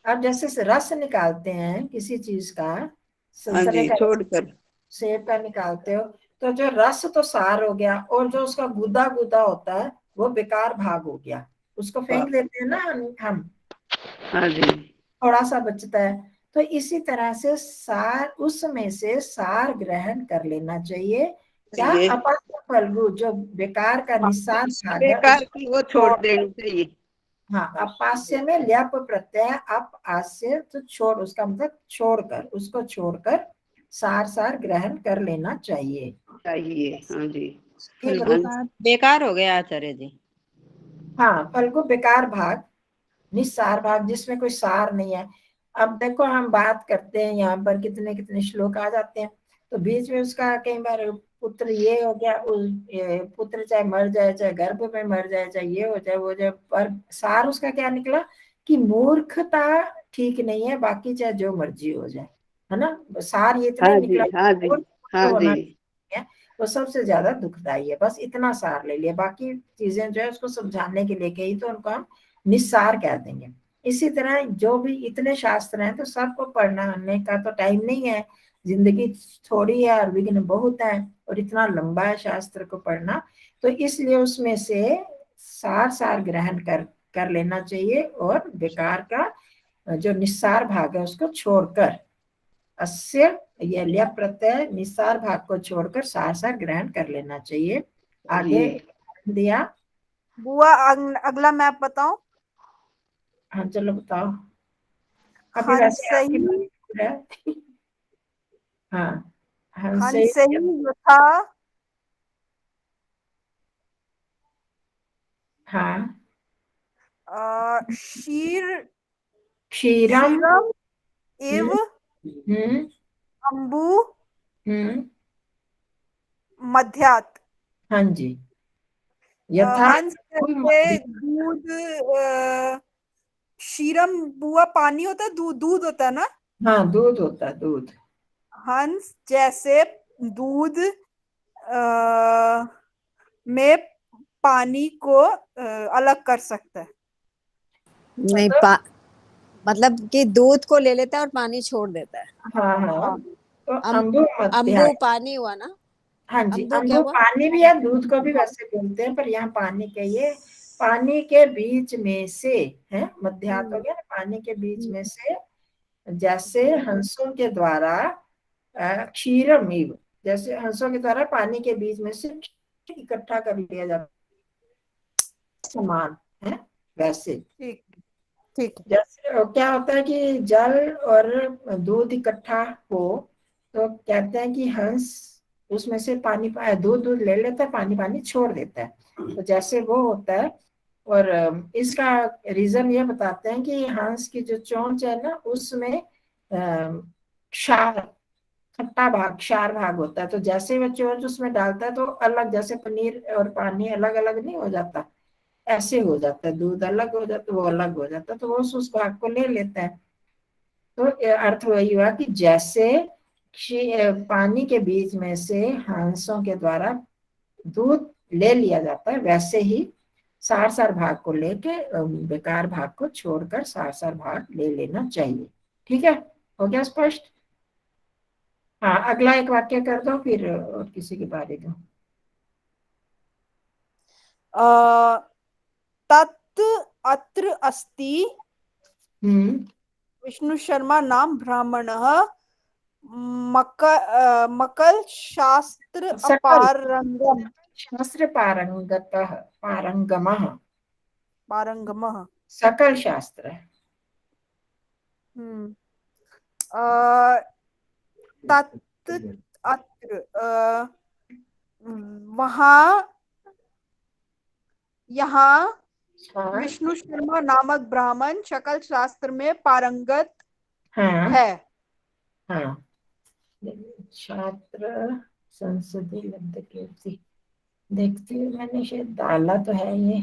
अब जैसे से रस निकालते हैं किसी चीज का, हाँ संतरे जी, का, छोड़कर। सेब का निकालते हो, तो जो रस तो सार हो गया, और जो उसका गुदा गुदा होता है वो बेकार भाग हो गया, उसको फेंक देते हैं ना हम, हाँ जी, थोड़ा सा बचता है। तो इसी तरह से सार, उसमें से सार ग्रहण कर लेना चाहिए। क्या? ये अपात्र फल्गु, जो बेकार का निस्सार भाग है बेकार उसको की वो छोड़ छोड़। देनी चाहिए। हाँ, अपास्य में ल्यप प्रत्यय, अप आस्य, तो छोड़, उसका मतलब छोड़कर, उसको छोड़कर सार सार ग्रहण कर लेना चाहिए। चाहिए, हाँ जी। ठीक हाँ बता। बेकार बेकार हो गया आचार्य जी। हाँ, फल्गु बेकार भाग, निस्सार भाग, जिसमें कोई सार नहीं है। अब देखो, हम बात करते हैं यहाँ पर, कितने कितने श्लोक आ जाते हैं, तो बीच में उसका कई बार पुत्र ये हो गया, पुत्र चाहे मर जाए, चाहे गर्भ में मर जाए, चाहे ये हो जाए वो जाए, पर सार उसका क्या निकला कि मूर्खता ठीक नहीं है, बाकी चाहे जो मर्जी हो जाए, है ना। सार ये इतना हाँ ही जी, निकला, हाँ जी, हाँ होना जी। है वो सबसे ज्यादा दुखदाई है, बस इतना सार ले लिया, बाकी चीजें जो है उसको समझाने के लिए कही तो उनको हम निस्सार कह देंगे। इसी तरह जो भी इतने शास्त्र हैं तो सबको पढ़ने का तो टाइम नहीं है, जिंदगी थोड़ी है और विघ्न बहुत है, और इतना लंबा है शास्त्र को पढ़ना, तो इसलिए उसमें से सार सार ग्रहण कर लेना चाहिए, और बेकार का जो निस्सार भाग है उसको छोड़कर, अस्य ये ल्य प्रत्यय निस्सार भाग को छोड़कर सार सार ग्रहण कर लेना चाहिए। आगे दिया। बुआ अगला मैं बताऊं? हाँ चलो बताओ, अभी वैसे आपकी हंसई बात है। हाँ हंसई हंसई यथा हाँ क्षीर क्षीरम क्षीरम इव हम्म अम्बु हम्म मध्यात। हाँ जी, यथा हंस जैसे दूध, क्षीरम बुआ पानी होता है, दूध होता है ना। हाँ दूध होता है, दूध। हंस जैसे दूध में पानी को अलग कर सकता है। नहीं मतलब कि दूध को ले लेता है और पानी छोड़ देता है। हाँ हाँ, तो अम्बु अम्बु पानी हुआ ना। हाँ जी, अम्बु क्या अम्बु हुआ? पानी भी है, दूध को भी वैसे बोलते हैं, पर यहाँ पानी कहिए, पानी के बीच में से है, मध्यात हो गया ना, पानी के बीच में से, जैसे हंसों के द्वारा क्षीरमिव, जैसे हंसों के द्वारा पानी के बीच में से इकट्ठा कर लिया जाता समान है, वैसे। ठीक ठीक। जैसे क्या होता है कि जल और दूध इकट्ठा हो तो कहते हैं कि हंस उसमें से पानी दूध ले लेता है, पानी पानी छोड़ देता है, तो जैसे वो होता है। और इसका रीजन ये बताते हैं कि हंस की जो चोंच है ना, उसमें क्षार, खट्टा भाग, क्षार भाग होता है, तो जैसे वो चोंच उसमें डालता है तो अलग, जैसे पनीर और पानी अलग अलग नहीं हो जाता, ऐसे हो जाता है, दूध अलग हो जाता है, वो अलग हो जाता है, तो वो उस भाग को ले लेता है। तो अर्थ वही हुआ कि जैसे पानी के बीच में से हंसों के द्वारा दूध ले लिया जाता है, वैसे ही सार सार भाग को लेके बेकार भाग को छोड़कर सार सार भाग ले लेना चाहिए। ठीक है, हो गया स्पष्ट? हाँ अगला एक वाक्य कर दो, फिर और किसी की बारी दो। तत् अत्र अस्ति विष्णु शर्मा नाम ब्राह्मणः मकल शास्त्र अपारंगम शास्त्र पारंगतः पारंगमः पारंगमः सकल शास्त्र। तत् अत्र वहाँ यहाँ विष्णु शर्मा नामक ब्राह्मण सकल शास्त्र में पारंगत है। हाँ छात्र संसदीय लब्ध कीर्ति, देखती हूँ मैंने शायद डाला तो है ये।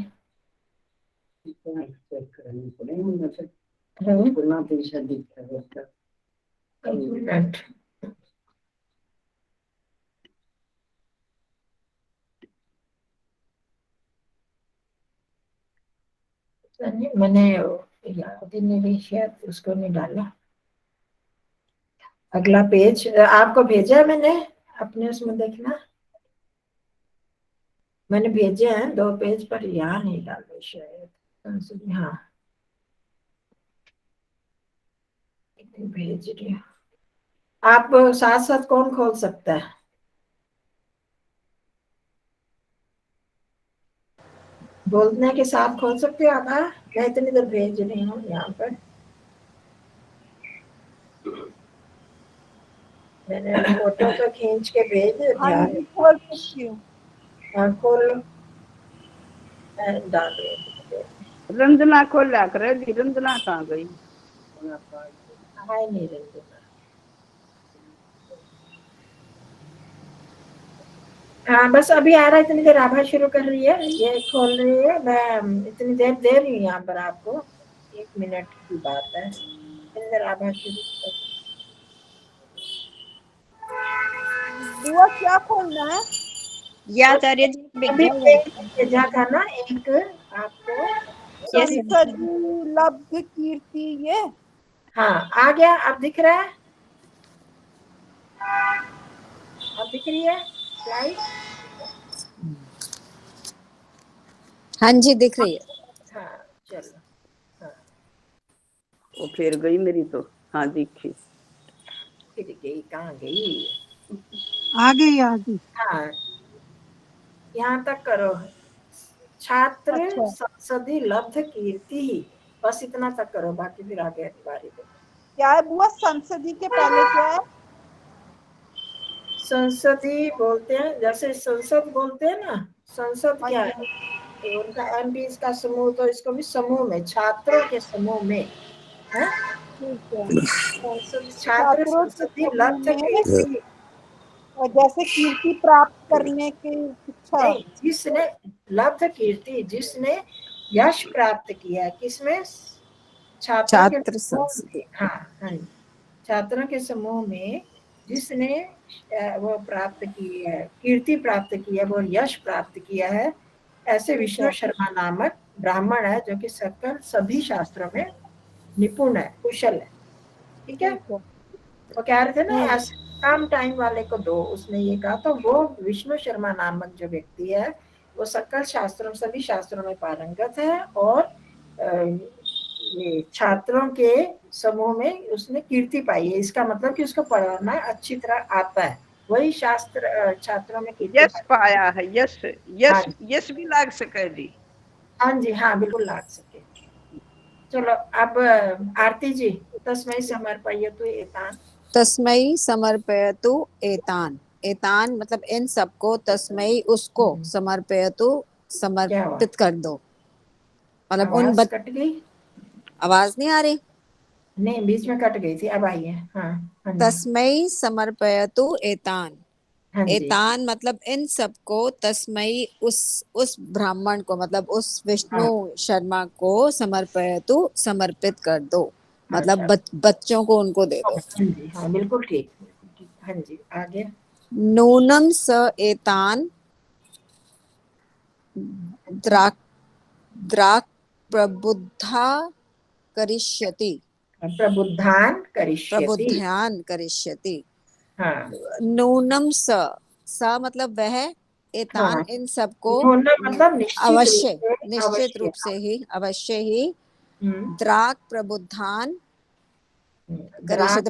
मैंने याद ही नहीं, शायद उसको नहीं डाला। अगला पेज आपको भेजा है मैंने, अपने उसमें देखना, मैंने भेजे हैं 2 पेज, पर यहाँ नहीं डाले शायद। हाँ भेज रही हूँ, आप साथ साथ कौन खोल सकता है? बोलने के साथ खोल सकते हो आप? मैं इतनी देर भेज रही हूँ यहाँ पर, मैंने फोटो तो खींच के भेज, ध्यान खोल सकती हूँ। हाँ खोल डाल रंजना खोला कर, रंजना कहाँ गई? हाय नहीं रंजना। हाँ बस अभी आ रहा है, इतनी देर आभा शुरू कर रही है, ये खोल रही है, मैं इतनी देर दे रही हूँ यहाँ पर आपको, 1 मिनट की बात है, इतनी देर आभा शुरू कर। बुआ क्या खोलना है? ये आचार्य जी अभी भेजा भेजा था ना एक आपको, ये संसदी लब्ध कीर्ति, ये हाँ आ गया, अब दिख रहा है, अब दिख रही है स्लाइड? हाँ जी दिख रही है। हाँ चलो, हाँ वो फिर गई मेरी तो, हाँ दिखी। फिर गई, कहाँ गई? आ गई आ गई। हाँ यहाँ तक करो, छात्र अच्छा। संसदी लब्ध कीर्ति ही, बस इतना तक करो, बाकी फिर आगे बारी दो। क्या है बुआ, संसदी के पहले क्या है? संसदी बोलते हैं, जैसे संसद बोलते हैं ना, संसद क्या है, तो उनका एमपी का समूह, तो इसको भी समूह में, छात्रों के समूह में है, ठीक है, छात्र छात्रों के संसदी लब्ध समूह में, कीर्ति, और जैसे कीर्ति प्राप्त करने की इच्छा। नहीं, जिसने लब्ध कीर्ति, जिसने यश प्राप्त किया, किसमें? छात्रों के छात्र समूह संसदी। में, हाँ हाँ, छात्रों के समूह में जिसने वो प्राप्त की है, कीर्ति प्राप्त की है, वो यश प्राप्त किया है, ऐसे विष्णु शर्मा नामक ब्राह्मण है, जो कि सकल सभी शास्त्रों में निपुण है, कुशल है। ठीक है, वो कह रहे थे ना ऐसे काम टाइम वाले को दो, उसने ये कहा, तो वो विष्णु शर्मा नामक जो व्यक्ति है, वो सकल शास्त्रों, सभी शास्त्रों में पारंगत है, और ये छात्रों के समूह में उसने कीर्ति पाई है। इसका मतलब कि उसको पढ़ाना अच्छी तरह आता है, वही शास्त्र छात्रों में कीर्ति यश पाया है, यश हाँ यश यश भी लाग सके जी। हाँ जी, हाँ बिल्कुल लाग सके। चलो अब आरती जी, तस्मै समर्पयतु एतान। तस्मई समर्पयतु एतान। एतान मतलब इन सबको, तस्मई उसको, समर्पयतु समर्पित कर दो। मतलब उन आवाज कट गई, आवाज नहीं आ रही? नहीं बीच में कट गई थी, अब आई है। हाँ हाँ जी, तस्मई समर्पयतु एतान। हाँ जी, एतान मतलब इन सबको, तस्मई उस ब्राह्मण को, मतलब उस विष्णु शर्मा को, समर्पयतु समर्पित कर दो, मतलब बच्चों को उनको दे दो। हाँ जी, हाँ बिल्कुल ठीक, हाँ जी, आगे। नूनम स एतान द्राक द्राक प्रबुद्धा करिष्यति। प्रबुद्धान करिष्यति, प्रबुद्धान करिष्यति। हाँ नूनम स मतलब वह, एतान हाँ, इन सबको, नूनम मतलब निश्चित रूप से ही, अवश्य ही, द्राक प्रबुद्धान करिष्यति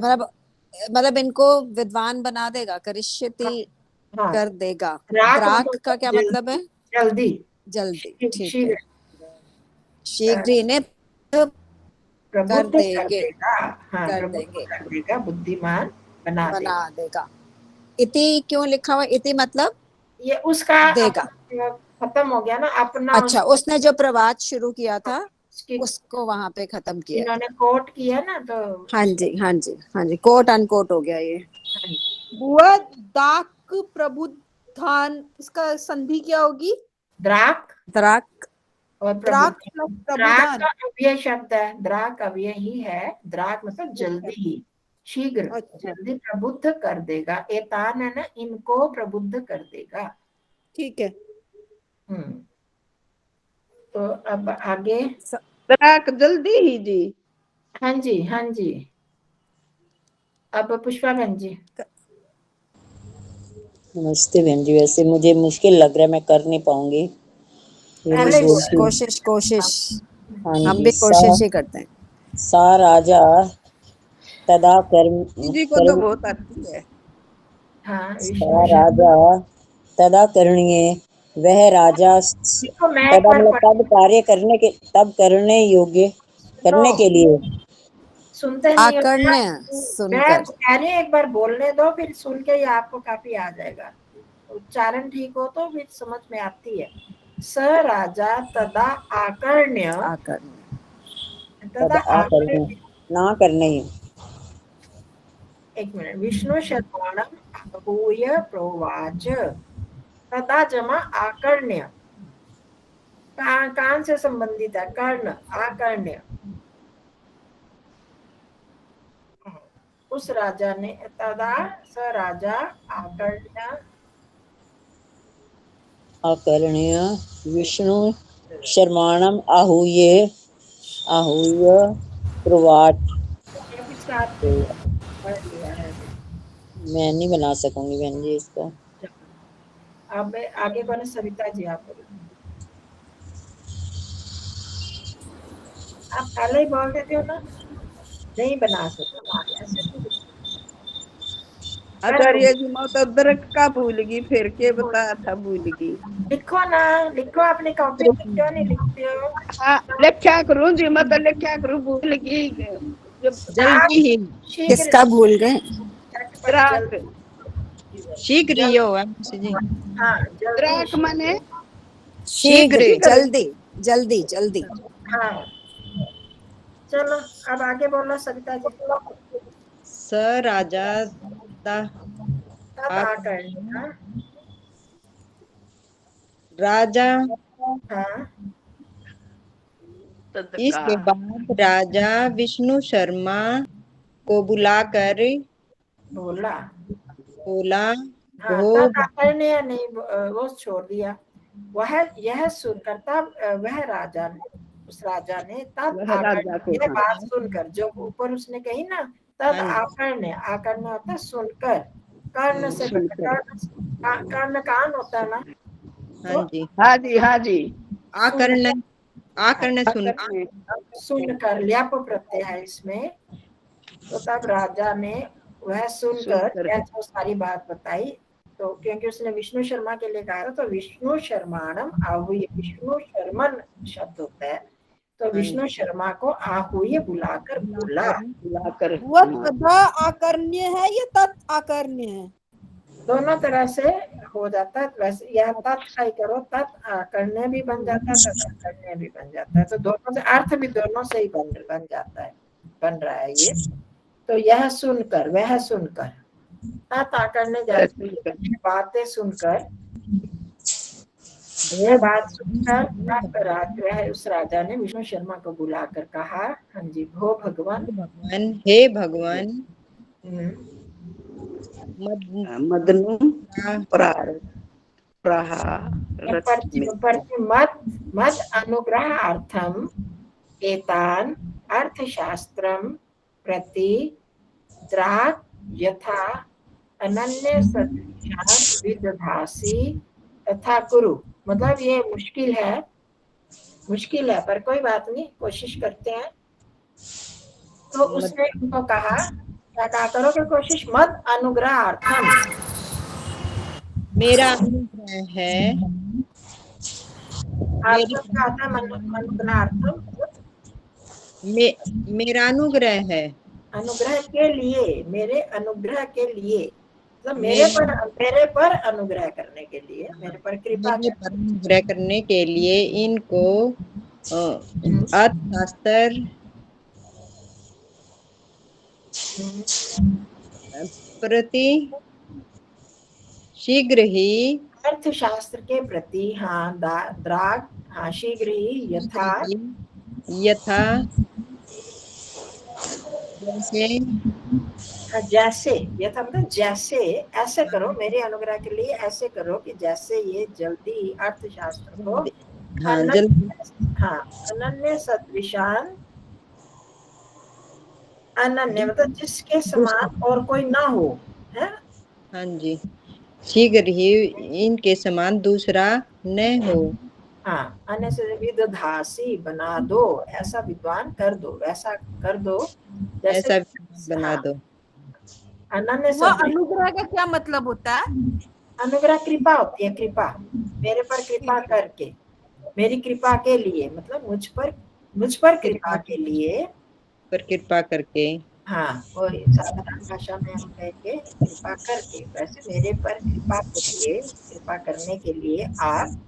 मतलब इनको विद्वान बना देगा, करिष्यति कर देगा। द्राक का क्या मतलब है? जल्दी, जल्दी, ठीक है, शीघ्र इन्हें प्रबुद्ध कर देगा, हाँ कर प्रबुद्ध देंगे, कर देगा, बुद्धिमान बना देगा। इति क्यों लिखा हुआ? इति मतलब ये उसका देगा। खत्म हो गया ना अपना। अच्छा, उसने जो प्रवाद शुरू किया था उसको वहां पे खत्म किया, इन्होंने कोट किया ना, तो हाँ जी हाँ जी हाँ जी, कोट अनकोट हो गया ये। बुआ दाक प्रबुद्धान, इसका संधि क्या होगी? द्राक द्राक और द्राक द्राक का अव्यय शब्द है, द्राक अव्यय ही है, द्राक मतलब जल्दी ही, शीघ्र, जल्दी प्रबुद्ध कर देगा। एतान है ना, इनको प्रबुद्ध कर देगा। ठीक है, तो अब आगे, द्राक जल्दी ही जी। हाँ जी हाँ जी, अब पुष्पा बहन जी। नमस्ते बहन जी, वैसे मुझे मुश्किल लग रहा है, मैं कर नहीं पाऊंगी। कोशिश हाँ हम जी, भी कोशिश ही करते हैं। सा राजा तदा कर्म जी को तो बहुत आती है। हाँ, सा राजा तदा करणीय, वह राजा तब कार्य करने के, तब करने योग्य, करने के लिए सुनते नहीं सुनकर कह रहे, एक बार बोलने दो, फिर सुन के ही आपको काफी आ जाएगा। उच्चारण ठीक हो तो फिर समझ में आती है। स राजा तदा आकर्ण्य, तदा आकर्ण्य ना करने, एक मिनट, विष्णु शर्माणम आहूय प्रोवाच, तदा जमा आकर्ण्य, कान से संबंधित है, कर्ण आकर्ण्य। उस राजा ने, तदा स राजा आकर्ण्य आकर्ण्य विष्णु शर्माणम आहूय प्रवाच। पढ़ लिया है अभी। मैं नहीं बना सकूंगी बहन जी इसको। अब आगे कौन? सविता जी आप बोलो। आप पहले ही बोल देते हो ना, नहीं बना सकते ऐसे नहीं। आचार्य जी मैं तो अदरक का भूल गई, फिर के बताया था भूल गई। लिखो ना, लिखो अपनी कॉपी में, क्यों नहीं लिखते हो? हाँ लिखा करूँ जी, मैं तो लिखा करूँ, भूल गई जल्दी ही। शीघ्र किसका भूल गए? झटपट द्राक। जल्दी। शीघ्र ही हो जी। हाँ जल्दी। द्राक माने शीघ्र, जल्दी जल्दी जल्दी। हाँ चलो अब आगे बोलो सविता जी। स राजा ता- तब आकर्ण्य, राजा, हाँ इसके बाद राजा विष्णु शर्मा को बुलाकर बोला। बोला, हाँ भो तब आकर्ण्य नहीं, वो छोड़ दिया। वह यह सुनकर, तब वह राजा ने, उस राजा ने तब वह राजा को यह बात सुनकर, जो ऊपर उसने कही ना, तब हाँ। आकर्ण्य, आकर्ण्य होता है सुनकर, कर्ण से सुनकर। कर्ण कान होता है ना, हाँ जी। हाँ जी हाँ जी। आकर्ण, आकर्ण सुन, सुनकर, ल्याप प्रत्यय है इसमें। तो तब राजा ने वह सुनकर यह जो सारी बात बताई, तो क्योंकि उसने विष्णु शर्मा के लिए कहा था, तो विष्णु शर्माणम आहूय, विष्णु शर्मन शब्द होता है, तो विष्णु शर्मा को आहूय बुलाकर बोला। बुलाकर। वो तदा आकर्ण्य है या तत् आकर्ण्य है? दोनों तरह से हो जाता है, वैसे यह तत् का ही करो, तत् आकर्ण्य भी बन जाता है, तत् आकर्ण्य भी बन जाता है, तो दोनों से अर्थ भी दोनों से ही बन जाता है, बन रहा है ये। तो यह सुनकर, वह सुनकर, तत् आकर्ण्य जाती बातें सुनकर, यह बात सुनकर उस राजा ने विष्णु शर्मा को बुलाकर कहा, हाँ जी, भो भगवान, हे भगवान, मदनु मद अनुग्रहार्थम एतान अर्थशास्त्रम प्रति द्राक यथा अनन्य सदृशान विदधासी तथा कुरु। मतलब ये मुश्किल है पर कोई बात नहीं, कोशिश करते हैं। तो उसने उनको कहा, क्या करोगे कोशिश? मत अनुग्रहार्थम, मेरा अनुग्रह है, अनुग्रहार्थम, मेरा अनुग्रह है, अनुग्रह के लिए, मेरे अनुग्रह के लिए, मतलब मेरे पर अनुग्रह करने के लिए, मेरे पर कृपा अनुग्रह करने के लिए इनको अर्थशास्त्र प्रति शीघ्र ही, अर्थशास्त्र के प्रति, हाँ द्राग, हाँ शीघ्र ही, यथा जैसे, यथा मतलब जैसे, ऐसे करो, मेरे अनुग्रह के लिए ऐसे करो कि जैसे ये जल्दी अर्थशास्त्र को अनन्य सदृशान, अनन्य मतलब जिसके समान और कोई ना हो, है। हाँ जी, शीघ्र ही इनके समान दूसरा न हो। हाँ, अन्य से विदधासी बना दो, ऐसा विद्वान कर दो, वैसा कर दो, जैसे ऐसा बना दो। अनन्य वो अनुग्रह का क्या मतलब होता है? अनुग्रह कृपा होती है, कृपा, मेरे पर कृपा करके, मेरी कृपा के लिए, मतलब मुझ पर कृपा के लिए, पर कृपा करके, हाँ वो साधारण भाषा में हम कहेंगे कृपा करके, वैसे मेरे पर कृपा करिए, कृपा करने के लिए आप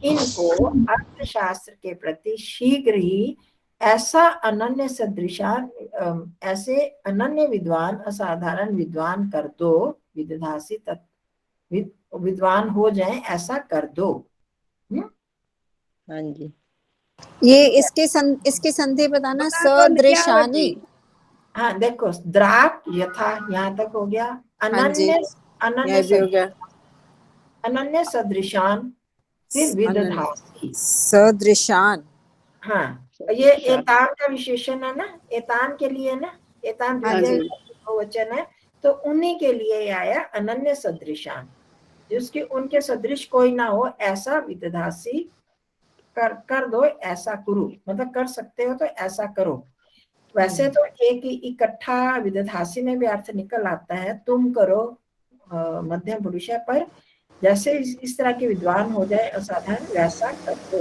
इनको अर्थशास्त्र के प्रति शीघ्र ही ऐसा अनन्य सदृशान, ऐसे अनन्य विद्वान, असाधारण विद्वान कर दो, विदधासी विद्वान हो जाए ऐसा कर दो। हाँ जी। ये इसकी संधि बताना, बता तो लिया सदृशानी। हाँ देखो, द्राक यथा यहाँ तक हो गया। हाँ जी, अनन्य यह भी हो गया। अनन्य सदृशान, फिर विदधासी। सदृशान। हाँ, ये एतान का विशेषण है ना, एतान के लिए ना, एतान हाँ द्वितीय जी, बहुवचन है, तो उन्हीं के लिए आया अनन्य सदृशान, जिसके उनके सदृश कोई ना हो ऐसा विदधासी कर दो, ऐसा करो, मतलब कर सकते हो तो ऐसा करो। वैसे तो एक इकट्ठा विदधासी में भी अर्थ निकल आता है, तुम करो मध्यम पुरुष है, पर जैसे इस तरह के विद्वान हो जाए असाधारण, वैसा कर दो,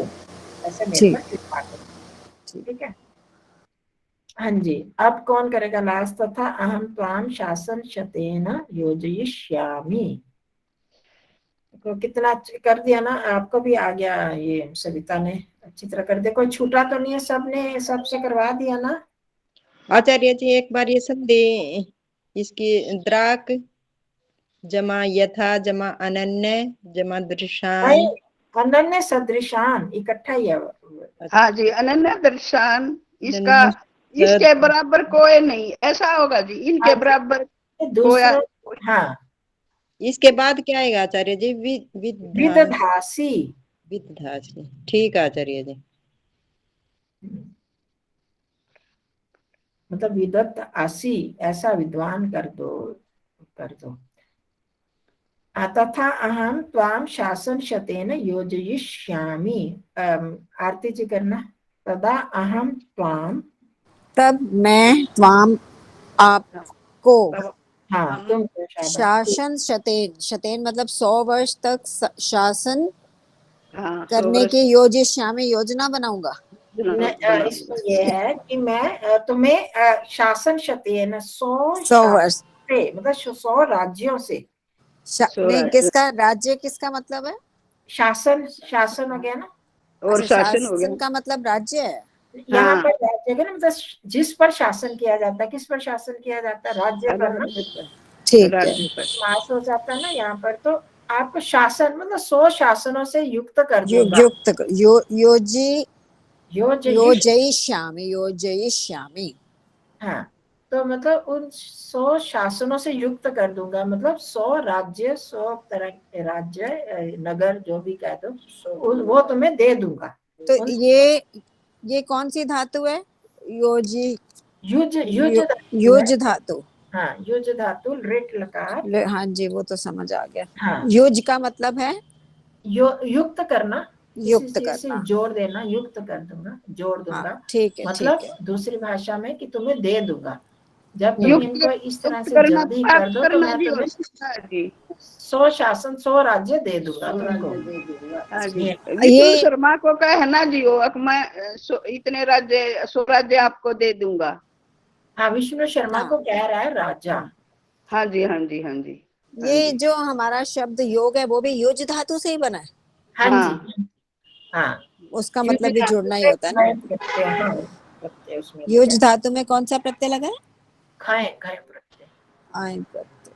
ऐसे मेरे पर कृपा करो। ठीक है, हाँ जी। अब कौन करेगा लास्ट? तथा अहम त्वाम शासन शतेन योजयिष्यामि। तो कितना कर दिया ना, आपको भी आ गया, ये सविता ने अच्छी तरह कर दिया, कोई छूटा तो नहीं है, सबने सबसे करवा दिया ना? आचार्य जी एक बार ये सब दे, इसकी द्राक जमा यथा जमा अनन्य जमा दृशान। अनन्य सदृशान इकट्ठा ही है। हाँ जी, अनन्य दर्शन, इसका इसके बराबर कोई नहीं, ऐसा होगा जी, इनके बराबर कोई। दूसरों, हाँ, इसके बाद क्या आएगा आचार्य जी? विदधासी। विदधासी, ठीक है आचार्य जी। मतलब विदत आसी, ऐसा विद्वान कर दो। तथा अहम त्वाम शासन शतेन योजयिष्यामि। आरती जी करना। तदा अहम त्वाम, तब मैं त्वाम आपको, हाँ तुम शासन शतेन, शतेन मतलब 100 वर्ष तक शासन हाँ, करने की योजिष्यामि, योजना बनाऊंगा। इसमें ये है कि मैं तुम्हें शासन शतेन 100 वर्ष, मतलब 100 राज्यों से। नहीं, किसका राज्य, किसका मतलब है? शासन हो गया ना। और अच्छा, शासन हो गया। शासन का मतलब राज्य है। यहाँ पर राज्य है ना, मतलब जिस पर शासन किया जाता है, किस पर शासन किया जाता है? राज्य पर ना। ठीक है, राज्य पर मास हो जाता है ना यहाँ पर, तो आपको शासन मतलब 100 शासनों से युक्त कर दूंगा। युक्त, योजयिष्यामि, योजयिष्यामि। हाँ, तो मतलब उन 100 शासनों से युक्त कर दूंगा, मतलब 100 राज्य, 100 तरह के राज्य नगर जो भी कह दो, वो तुम्हें दे दूंगा। तो ये कौन सी धातु है? योजी, युज धातु। हाँ, युज धातु, रिट लकार। हाँ जी, वो तो समझ आ गया। हाँ, युज का मतलब है युक्त करना, किसी युक्त चीज से करना। जोड़ देना, युक्त कर दूंगा, जोड़ हाँ, दूंगा। ठीक है, मतलब ठीक है। दूसरी भाषा में कि तुम्हें दे दूंगा। जब तुम युक्त इनको इस तरह युक्त से करना, जल्दी कर प्राप्त दो, तो करना मैं भी हो तुम्हें सकता है जी। 100 शासन, 100 राज्य दे दूंगा तुमको। हाँ जी, ये विष्णु शर्मा को कहना जी हो, मैं इतने राज्य, 100 राज्य आपको दे दूंगा। हाँ, विष्णु शर्मा हाँ, को कह रहा है राजा। हाँ जी, हाँ जी, हाँ जी, हाँ ये जी। जो हमारा शब्द योग है, वो भी युज धातु से ही बना है। हाँ हाँ जी, हाँ, उसका युज मतलब भी धातु जुड़ना ही से होता है ना। प्रत्यय, हाँ, प्रत्यय उसमें लगा युज है। धातु में कौन सा प्रत्यय लगा है? घय, घय प्रत्यय। आय प्रत्यय।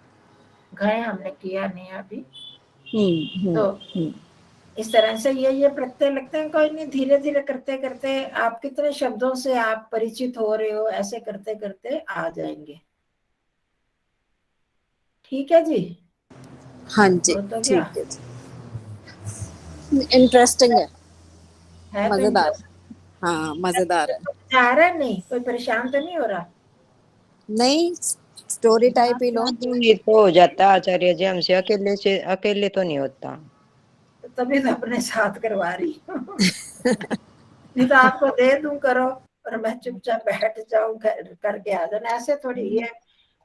घय हमने किया नहीं अभी। हम्म, तो हम्म। इस तरह से ये प्रत्यय लगते हैं, कोई नहीं, धीरे धीरे करते करते आप कितने शब्दों से आप परिचित हो रहे हो, ऐसे करते करते आ जाएंगे। ठीक है जी, हाँ जी, हो तो गया ठीक है जी। इंटरेस्टिंग है, है, तो मजेदार। इंटरेस्ट हाँ, मजेदार है। आ रहा है, नहीं कोई परेशान तो नहीं हो रहा? नहीं, स्टोरी टाइप ही लो। ये तो हो जाता आचार्य जी हमसे, अकेले तो नहीं होता। तो तभी तो अपने साथ करवा रही हूँ। नहीं तो आपको दे दूं करो और मैं चुपचाप बैठ जाऊं, करके आ जाना, ऐसे थोड़ी है।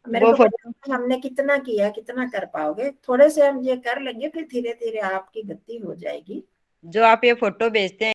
मेरे वो को फोटो, पता है हमने कितना किया, कितना कर पाओगे, थोड़े से हम ये कर लेंगे, फिर धीरे धीरे आपकी गति हो जाएगी। जो आप ये फोटो भेजते हैं